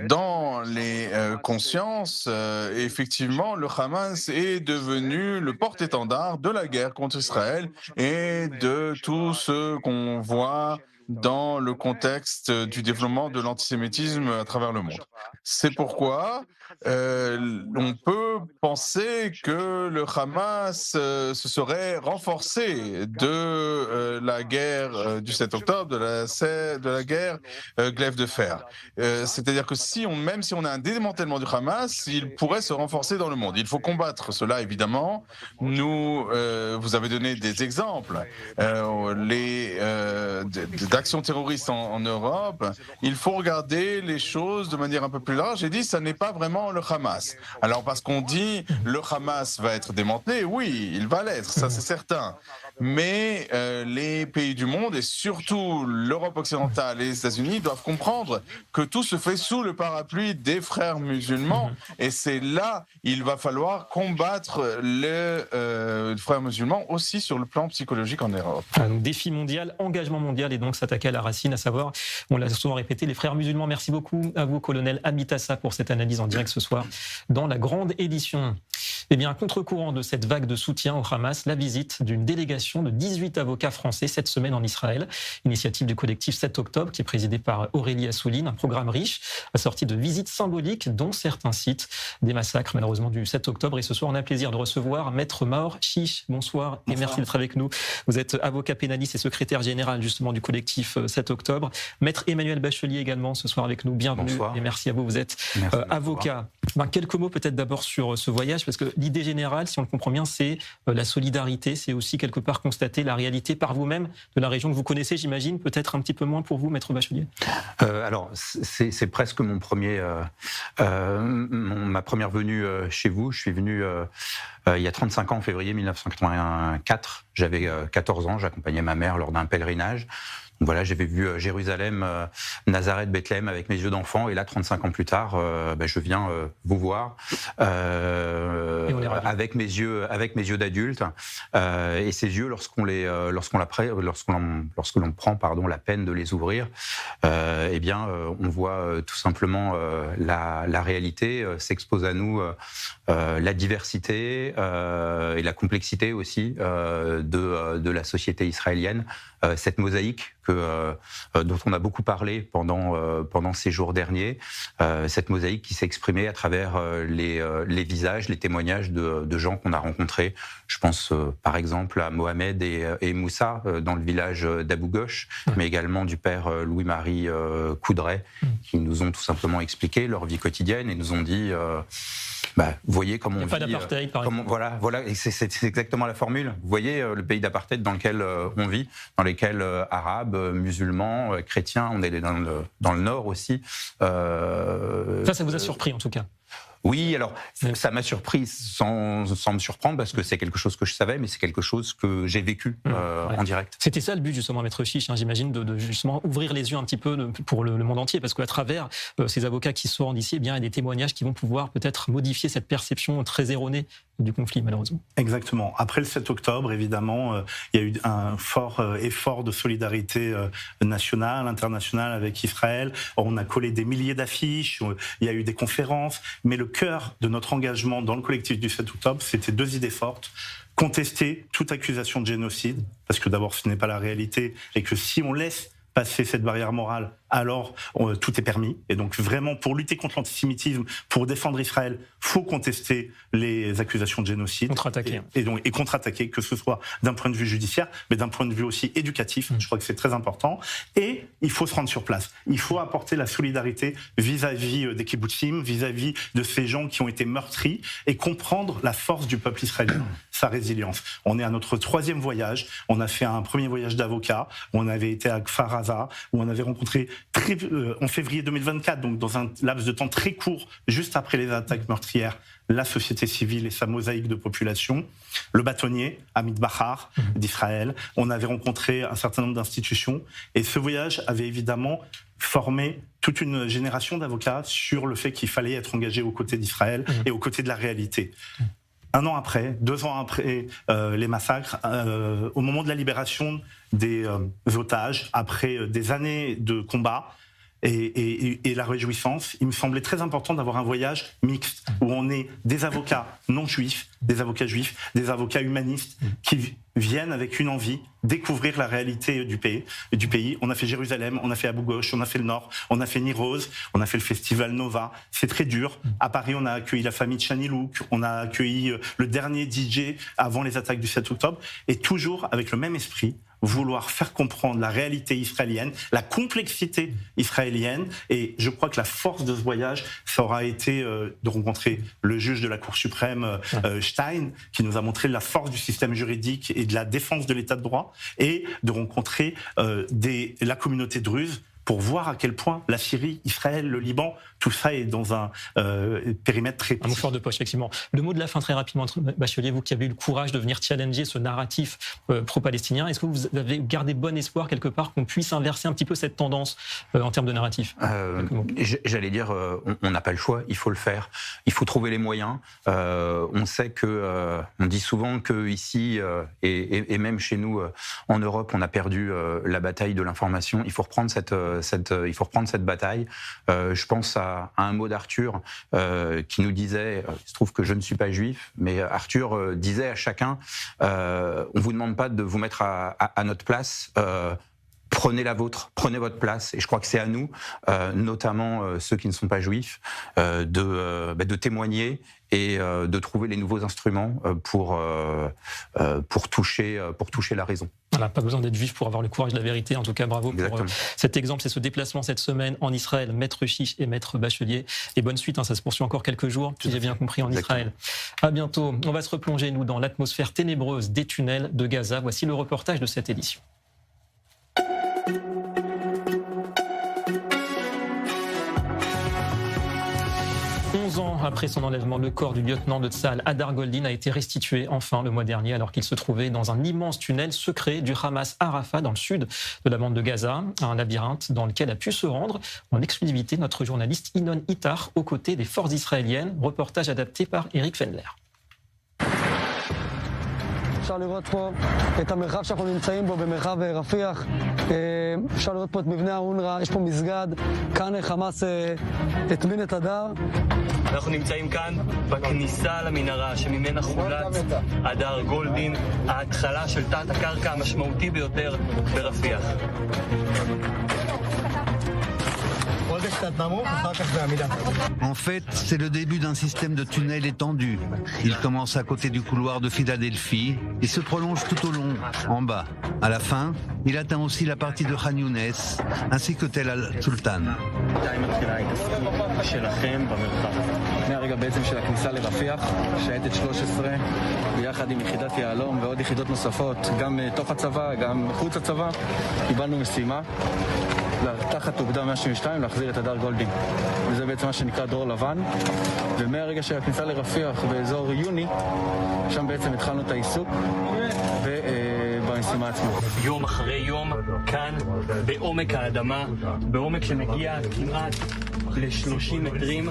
dans les consciences, effectivement, le Hamas est devenu le porte-étendard de la guerre contre Israël et de tout ce qu'on voit dans le contexte du développement de l'antisémitisme à travers le monde. C'est pourquoi on peut penser que le Hamas se serait renforcé de la guerre du 7 octobre, de la guerre glaive de fer. C'est-à-dire que même si on a un démantèlement du Hamas, il pourrait se renforcer dans le monde. Il faut combattre cela, évidemment. Vous avez donné des exemples. D'actions terroristes en Europe, il faut regarder les choses de manière un peu plus large et dire ça n'est pas vraiment le Hamas. Alors parce qu'on dit le Hamas va être démantelé, oui, il va l'être, ça c'est certain. Mais les pays du monde et surtout l'Europe occidentale et les États-Unis doivent comprendre que tout se fait sous le parapluie des frères musulmans et c'est là il va falloir combattre les frères musulmans aussi sur le plan psychologique en Europe. Donc défi mondial, engagement mondial et donc s'attaquer à la racine, à savoir, on l'a souvent répété, les frères musulmans. Merci beaucoup à vous, colonel Amitassa, pour cette analyse en direct ce soir dans la grande édition. Eh bien, contre-courant de cette vague de soutien au Hamas, la visite d'une délégation de 18 avocats français cette semaine en Israël. Initiative du collectif 7 octobre qui est présidé par Aurélie Assouline, un programme riche assorti de visites symboliques dont certains citent des massacres malheureusement du 7 octobre. Et ce soir, on a le plaisir de recevoir Maître Maor Chiche. Bonsoir et merci d'être avec nous. Vous êtes avocat pénaliste et secrétaire général justement du collectif 7 octobre. Maître Emmanuel Bachelier également ce soir avec nous. Bienvenue. Bonsoir. Et merci à vous. Vous êtes avocat. Quelques mots peut-être d'abord sur ce voyage, parce que l'idée générale, si on le comprend bien, c'est la solidarité, c'est aussi quelque part constater la réalité par vous-même de la région que vous connaissez, j'imagine, peut-être un petit peu moins pour vous, Maître Bachelier. Alors, c'est presque ma première venue chez vous. Je suis venu il y a 35 ans, en février 1984. J'avais 14 ans, j'accompagnais ma mère lors d'un pèlerinage. Voilà, j'avais vu Jérusalem, Nazareth, Bethléem avec mes yeux d'enfant, et là, 35 ans plus tard, je viens vous voir avec mes yeux d'adulte. Et ces yeux, lorsque l'on prend la peine de les ouvrir, on voit tout simplement la réalité, s'expose à nous la diversité et la complexité aussi de la société israélienne. Cette mosaïque dont on a beaucoup parlé pendant ces jours derniers, cette mosaïque qui s'est exprimée à travers les visages, les témoignages de gens qu'on a rencontrés. Je pense par exemple à Mohamed et Moussa dans le village d'Abou Ghosh, mais également du père Louis-Marie Coudray, qui nous ont tout simplement expliqué leur vie quotidienne et nous ont dit vous voyez comment on vit. Pas d'apartheid, par exemple. Voilà, et c'est exactement la formule. Vous voyez le pays d'apartheid dans lequel on vit, dans lesquels arabes, musulmans, chrétiens, on est dans le nord aussi. Ça vous a surpris en tout cas? Oui, alors ça m'a surpris sans me surprendre, parce que c'est quelque chose que je savais, mais c'est quelque chose que j'ai vécu en direct. C'était ça le but justement, Maître Chiche, j'imagine, de justement ouvrir les yeux un petit peu pour le monde entier, parce qu'à travers ces avocats qui sortent d'ici, il y a des témoignages qui vont pouvoir peut-être modifier cette perception très erronée du conflit, malheureusement. Exactement. Après le 7 octobre, évidemment, il y a eu un fort effort de solidarité nationale, internationale avec Israël. On a collé des milliers d'affiches, il y a eu des conférences, mais le cœur de notre engagement dans le collectif du 7 octobre, c'était deux idées fortes. Contester toute accusation de génocide, parce que d'abord ce n'est pas la réalité, et que si on laisse passer cette barrière morale, alors tout est permis. Et donc vraiment, pour lutter contre l'antisémitisme, pour défendre Israël, faut contester les accusations de génocide. Contre-attaquer. Et contre-attaquer, que ce soit d'un point de vue judiciaire, mais d'un point de vue aussi éducatif. Je crois que c'est très important. Et il faut se rendre sur place. Il faut apporter la solidarité vis-à-vis des kibbutzim, vis-à-vis de ces gens qui ont été meurtris, et comprendre la force du peuple israélien, sa résilience. On est à notre 3e voyage. On a fait un premier voyage d'avocat. On avait été à Kfar Aza, où on avait rencontré en février 2024, donc dans un laps de temps très court, juste après les attaques meurtrières, la société civile et sa mosaïque de population, le bâtonnier, Amit Bahar, d'Israël. On avait rencontré un certain nombre d'institutions, et ce voyage avait évidemment formé toute une génération d'avocats sur le fait qu'il fallait être engagé aux côtés d'Israël et aux côtés de la réalité. 1 an après, 2 ans après les massacres, au moment de la libération des otages, après des années de combat et la réjouissance, il me semblait très important d'avoir un voyage mixte, où on est des avocats non juifs, des avocats juifs, des avocats humanistes qui viennent avec une envie découvrir la réalité du pays. On a fait Jérusalem, on a fait Abu Ghosh, on a fait le Nord, on a fait Niroz, on a fait le festival Nova. C'est très dur. À Paris, on a accueilli la famille de Shani Louk, on a accueilli le dernier DJ avant les attaques du 7 octobre, et toujours avec le même esprit, vouloir faire comprendre la réalité israélienne, la complexité israélienne. Et je crois que la force de ce voyage, ça aura été de rencontrer le juge de la Cour suprême, Stein, qui nous a montré la force du système juridique et de la défense de l'état de droit, et de rencontrer la communauté druze, pour voir à quel point la Syrie, Israël, le Liban, tout ça est dans un périmètre très petit. Un mot fort de poche, effectivement. Le mot de la fin, très rapidement, Bachelier, vous qui avez eu le courage de venir challenger ce narratif pro-palestinien, est-ce que vous avez gardé bon espoir quelque part qu'on puisse inverser un petit peu cette tendance en termes de narratif? J'allais dire, on n'a pas le choix, il faut le faire. Il faut trouver les moyens. On sait que, on dit souvent que ici et même chez nous en Europe, on a perdu la bataille de l'information. Il faut reprendre cette bataille. Je pense à un mot d'Arthur qui nous disait, il se trouve que je ne suis pas juif, mais Arthur disait à chacun, on vous demande pas de vous mettre à notre place, prenez la vôtre, prenez votre place. Et je crois que c'est à nous, notamment ceux qui ne sont pas juifs, de témoigner et de trouver les nouveaux instruments pour toucher la raison. Voilà, pas besoin d'être juif pour avoir le courage de la vérité. En tout cas, bravo pour cet exemple. C'est ce déplacement cette semaine en Israël, Maître Chiche et Maître Bachelier. Et bonne suite, ça se poursuit encore quelques jours, si j'ai bien compris, en Israël. À bientôt. On va se replonger, nous, dans l'atmosphère ténébreuse des tunnels de Gaza. Voici le reportage de cette édition. 11 ans après son enlèvement, le corps du lieutenant de Tsahal, Hadar Goldin, a été restitué enfin le mois dernier, alors qu'il se trouvait dans un immense tunnel secret du Hamas à Rafah, dans le sud de la bande de Gaza, un labyrinthe dans lequel a pu se rendre en exclusivité notre journaliste Inon Itar, aux côtés des forces israéliennes. Reportage adapté par Eric Fendler. אפשר לראות פה את המרחב שאנחנו נמצאים בו במרחב רפיח. אפשר לראות פה את מבנה האונר"א, יש פה מסגד, כאן חמאס הטמין את הדר. אנחנו נמצאים כאן בכניסה למנהרה שממנה חולץ הדר גולדין, ההתחלה של תת הקרקע המשמעותי ביותר ברפיח. En fait, c'est le début d'un système de tunnels étendu. Il commence à côté du couloir de Philadelphie et se prolonge tout au long, en bas. À la fin, il atteint aussi la partie de Khan Younes, ainsi que Tel Al-Sultan. מהרגע בעצם של הכניסה לרפיח, שייטת 13, ביחד עם יחידת יהלום ועוד יחידות נוספות, גם תוך הצבא, גם מחוץ הצבא, קיבלנו משימה. תחת אוגדה 172 להחזיר את הדר גולדין. וזה בעצם מה שנקרא דור לבן. ומהרגע של הכניסה לרפיח באזור יוני, שם בעצם התחלנו את העיסוק ובמשימה עצמה. יום אחרי יום, כאן, בעומק האדמה, בעומק שמגיע כמעט ל-30 מטרים,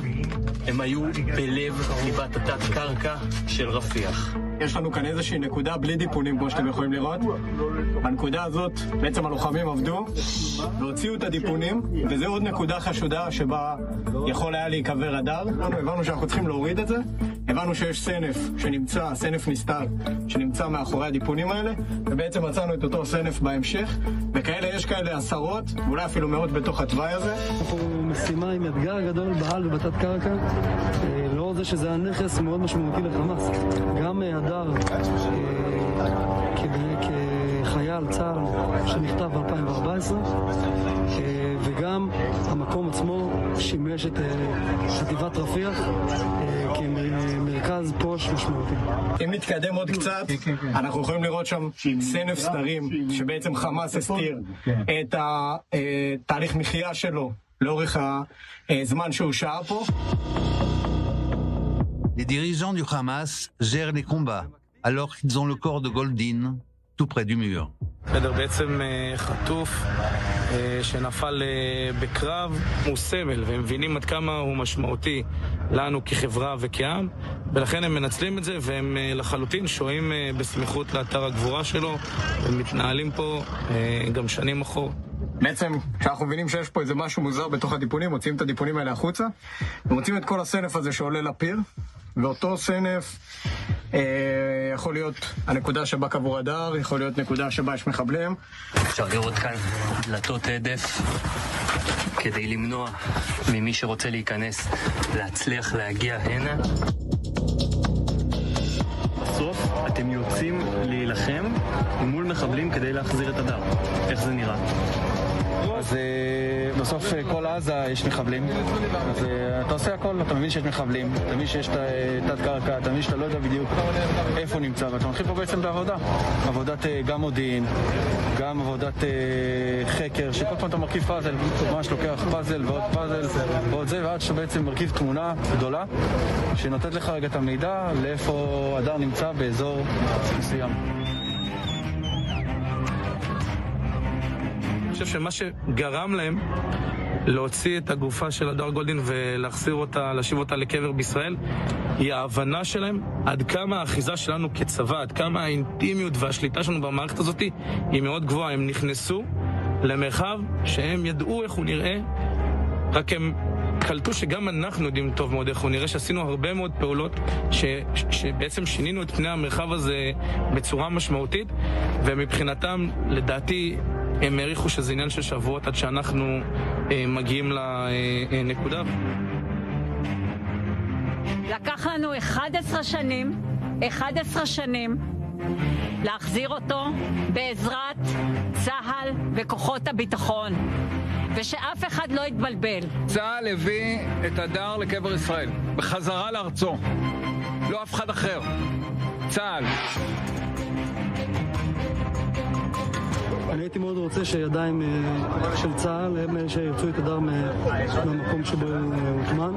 הם היו בלב ליבת התת-קרקע של רפיח. יש לנו כאן איזושהי נקודה בלי דיפונים, כמו שאתם יכולים לראות. בנקודה הזאת בעצם הלוחמים עבדו והוציאו את הדיפונים, וזו עוד נקודה חשודה שבה יכול היה להיקבר רדאר. הבנו שאנחנו צריכים להוריד את זה, הבנו שיש סנף שנמצא, סנף נסתר, שנמצא מאחורי הדיפונים האלה, ובעצם מצאנו את אותו סנף בהמשך, וכאלה יש כאלה עשרות, ואולי אפילו מאות בתוך התוואי הזה. אנחנו משימה עם אתגר גדול בעל ובתת קרקע, לאור זה שזה היה נכס מאוד משמעותי לחמאס. גם הדר כחייל צה"ל שנכתב ב-2014, וגם המקום עצמו שימש את חטיבת רפיח כמרכז פוש משמעותי. אם נתקדם עוד קצת, אנחנו יכולים לראות שם סנף סתרים שבעצם חמאס הסתיר את התהליך מחיה שלו לאורך הזמן שהוא שהה פה. Les dirigeants du Hamas gèrent les combats alors qu'ils ont le corps de Goldin tout près du mur. בעצם חטוף שנפל בקרב הוא סמל, והם מבינים עד כמה הוא משמעותי לנו כחברה וכעם, ולכן הם מנצלים את זה, והם לחלוטין שוהים בסמיכות לאתר הגבורה שלו, ומתנהלים פה גם שנים אחורה. בעצם, כשאנחנו מבינים שיש פה איזה משהו מוזר בתוך הדיפונים, מוציאים את הדיפונים האלה החוצה, ומוצאים את כל הסנף הזה שעולה לפיר, ואותו סנף יכול להיות הנקודה שבה קבור הדר, יכול להיות נקודה שבה יש מחבלים. אפשר לראות כאן דלתות הדף כדי למנוע ממי שרוצה להיכנס להצליח להגיע הנה. בסוף אתם יוצאים להילחם מול מחבלים כדי להחזיר את הדר. איך זה נראה? אז בסוף כל עזה יש מחבלים, אז אתה עושה הכל, אתה מבין שיש מחבלים, אתה מבין שיש תת קרקע, אתה מבין שאתה לא יודע בדיוק איפה נמצא, ואתה מתחיל פה בעצם בעבודה, עבודת גם מודיעין, גם עבודת חקר, שכל פעם אתה מרכיב פאזל, ממש לוקח פאזל ועוד פאזל ועוד זה, ועד שאתה בעצם מרכיב תמונה גדולה שנותנת לך רגע את המידע לאיפה הדר נמצא באזור מסוים. אני חושב שמה שגרם להם להוציא את הגופה של הדר גולדין ולהחזיר אותה, להשיב אותה לקבר בישראל, היא ההבנה שלהם עד כמה האחיזה שלנו כצבא, עד כמה האינטימיות והשליטה שלנו במערכת הזאת היא מאוד גבוהה. הם נכנסו למרחב שהם ידעו איך הוא נראה, רק הם קלטו שגם אנחנו יודעים טוב מאוד איך הוא נראה, שעשינו הרבה מאוד פעולות שבעצם שינינו את פני המרחב הזה בצורה משמעותית, ומבחינתם, לדעתי, הם העריכו שזה עניין של שבועות עד שאנחנו מגיעים לנקודה. לקח לנו 11 שנים להחזיר אותו בעזרת צה"ל וכוחות הביטחון, ושאף אחד לא יתבלבל. צה"ל הביא את הדר לקבר ישראל, בחזרה לארצו. לא אף אחד אחר. צה"ל. אני הייתי מאוד רוצה שידיים של צה"ל הם אלה שיצאו את הדר מהמקום שבו הוא הוטמן,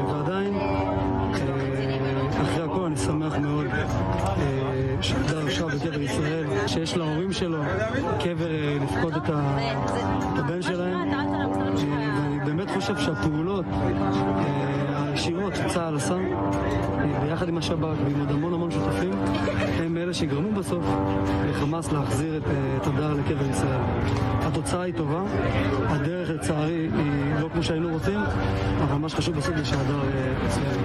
ועדיין אחרי הכל אני שמח מאוד שהדר שב בקבר ישראל, שיש להורים שלו קבר לפקוד את הבן שלהם, ואני באמת חושב שהפעולות הישירות שצה"ל עשה ביחד עם השב"כ ועם עוד המון שותפים הם אלה שגרמו בסוף לחמאס להחזיר את הדר לקבר ישראל. התוצאה היא טובה, הדרך לצערי היא לא כמו שהיינו רוצים, אבל מה שחשוב בסוף זה שהדר ישראל.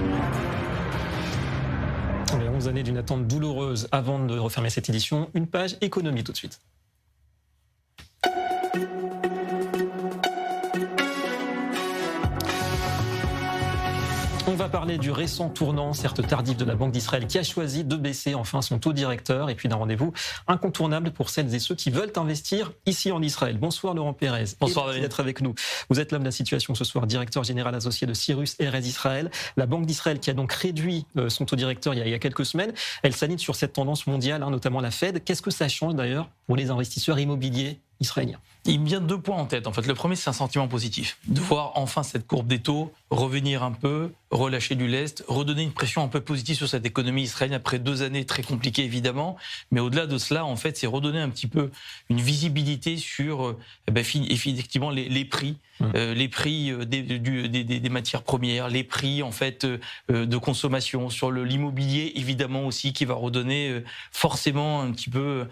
11 années d'une attente douloureuse avant de refermer cette édition. Une page économie tout de suite. On va parler du récent tournant, certes tardif, de la Banque d'Israël qui a choisi de baisser enfin son taux directeur, et puis d'un rendez-vous incontournable pour celles et ceux qui veulent investir ici en Israël. Bonsoir Laurent Pérez, merci d'être avec nous. Vous êtes l'homme de la situation ce soir, directeur général associé de Cyrus Erez Israël. La Banque d'Israël qui a donc réduit son taux directeur il y a quelques semaines, elle s'aligne sur cette tendance mondiale, notamment la Fed. Qu'est-ce que ça change d'ailleurs pour les investisseurs immobiliers israélien? Il me vient 2 points en tête. En fait, le premier, c'est un sentiment positif. De voir enfin cette courbe des taux revenir un peu relâcher du lest, redonner une pression un peu positive sur cette économie israélienne après 2 années très compliquées évidemment, mais au-delà de cela, en fait, c'est redonner un petit peu une visibilité sur effectivement les prix. Les prix des matières premières, les prix en fait de consommation, sur l'immobilier évidemment aussi, qui va redonner forcément un petit peu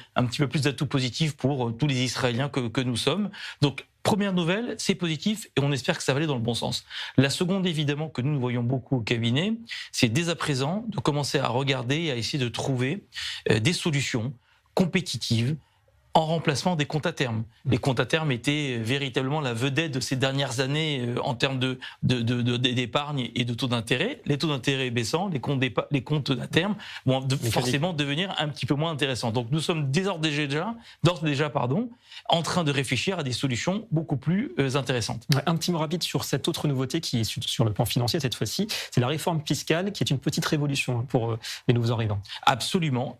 plus d'atouts positifs pour tous les Israéliens que nous sommes. Donc première nouvelle, c'est positif et on espère que ça va aller dans le bon sens. La seconde, évidemment, que nous voyons beaucoup au cabinet, c'est dès à présent de commencer à regarder et à essayer de trouver des solutions compétitives en remplacement des comptes à terme. Les comptes à terme étaient véritablement la vedette de ces dernières années en termes d'épargne et de taux d'intérêt. Les taux d'intérêt baissant, les comptes à terme vont forcément devenir un petit peu moins intéressants. Donc nous sommes d'ores déjà, en train de réfléchir à des solutions beaucoup plus intéressantes. Un petit mot rapide sur cette autre nouveauté qui est sur le plan financier cette fois-ci, c'est la réforme fiscale qui est une petite révolution pour les nouveaux arrivants. Absolument,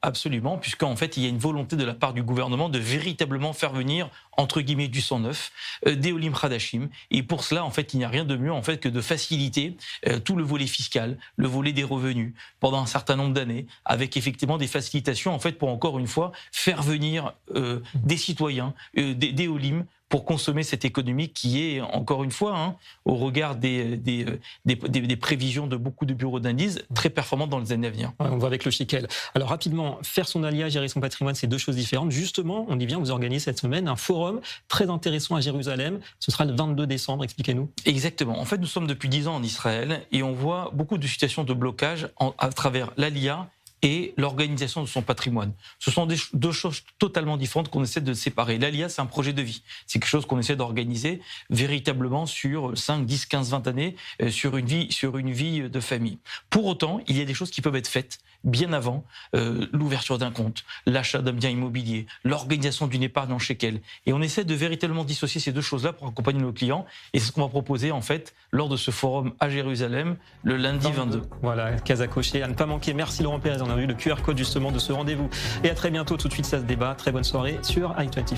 puisqu'en fait il y a une volonté de la part du gouvernement de véritablement faire venir entre guillemets du sang neuf, des Olim Hadashim, et pour cela en fait il n'y a rien de mieux en fait que de faciliter tout le volet fiscal, le volet des revenus pendant un certain nombre d'années, avec effectivement des facilitations en fait pour encore une fois faire venir des citoyens, des Olim, pour consommer cette économie qui est, encore une fois, au regard des prévisions de beaucoup de bureaux d'indices, très performante dans les années à venir. Ouais, on voit avec le shekel. Alors rapidement, faire son alliage, gérer son patrimoine, c'est 2 choses différentes. Justement, on y vient, vous organisez cette semaine un forum très intéressant à Jérusalem. Ce sera le 22 décembre, expliquez-nous. Exactement. En fait, nous sommes depuis 10 ans en Israël et on voit beaucoup de situations de blocage à travers l'Aliyah et l'organisation de son patrimoine. Ce sont 2 choses totalement différentes qu'on essaie de séparer. L'Aliyah, c'est un projet de vie. C'est quelque chose qu'on essaie d'organiser véritablement sur 5, 10, 15, 20 années, sur une vie de famille. Pour autant, il y a des choses qui peuvent être faites bien avant l'ouverture d'un compte, l'achat d'un bien immobilier, l'organisation d'une épargne en shekel. Et on essaie de véritablement dissocier ces 2 choses-là pour accompagner nos clients. Et c'est ce qu'on va proposer en fait lors de ce forum à Jérusalem le lundi 22. Voilà, case à cocher, à ne pas manquer. Merci Laurent Pérez. On a vu le QR code justement de ce rendez-vous. Et à très bientôt. Tout de suite, ça se débat. Très bonne soirée sur i24.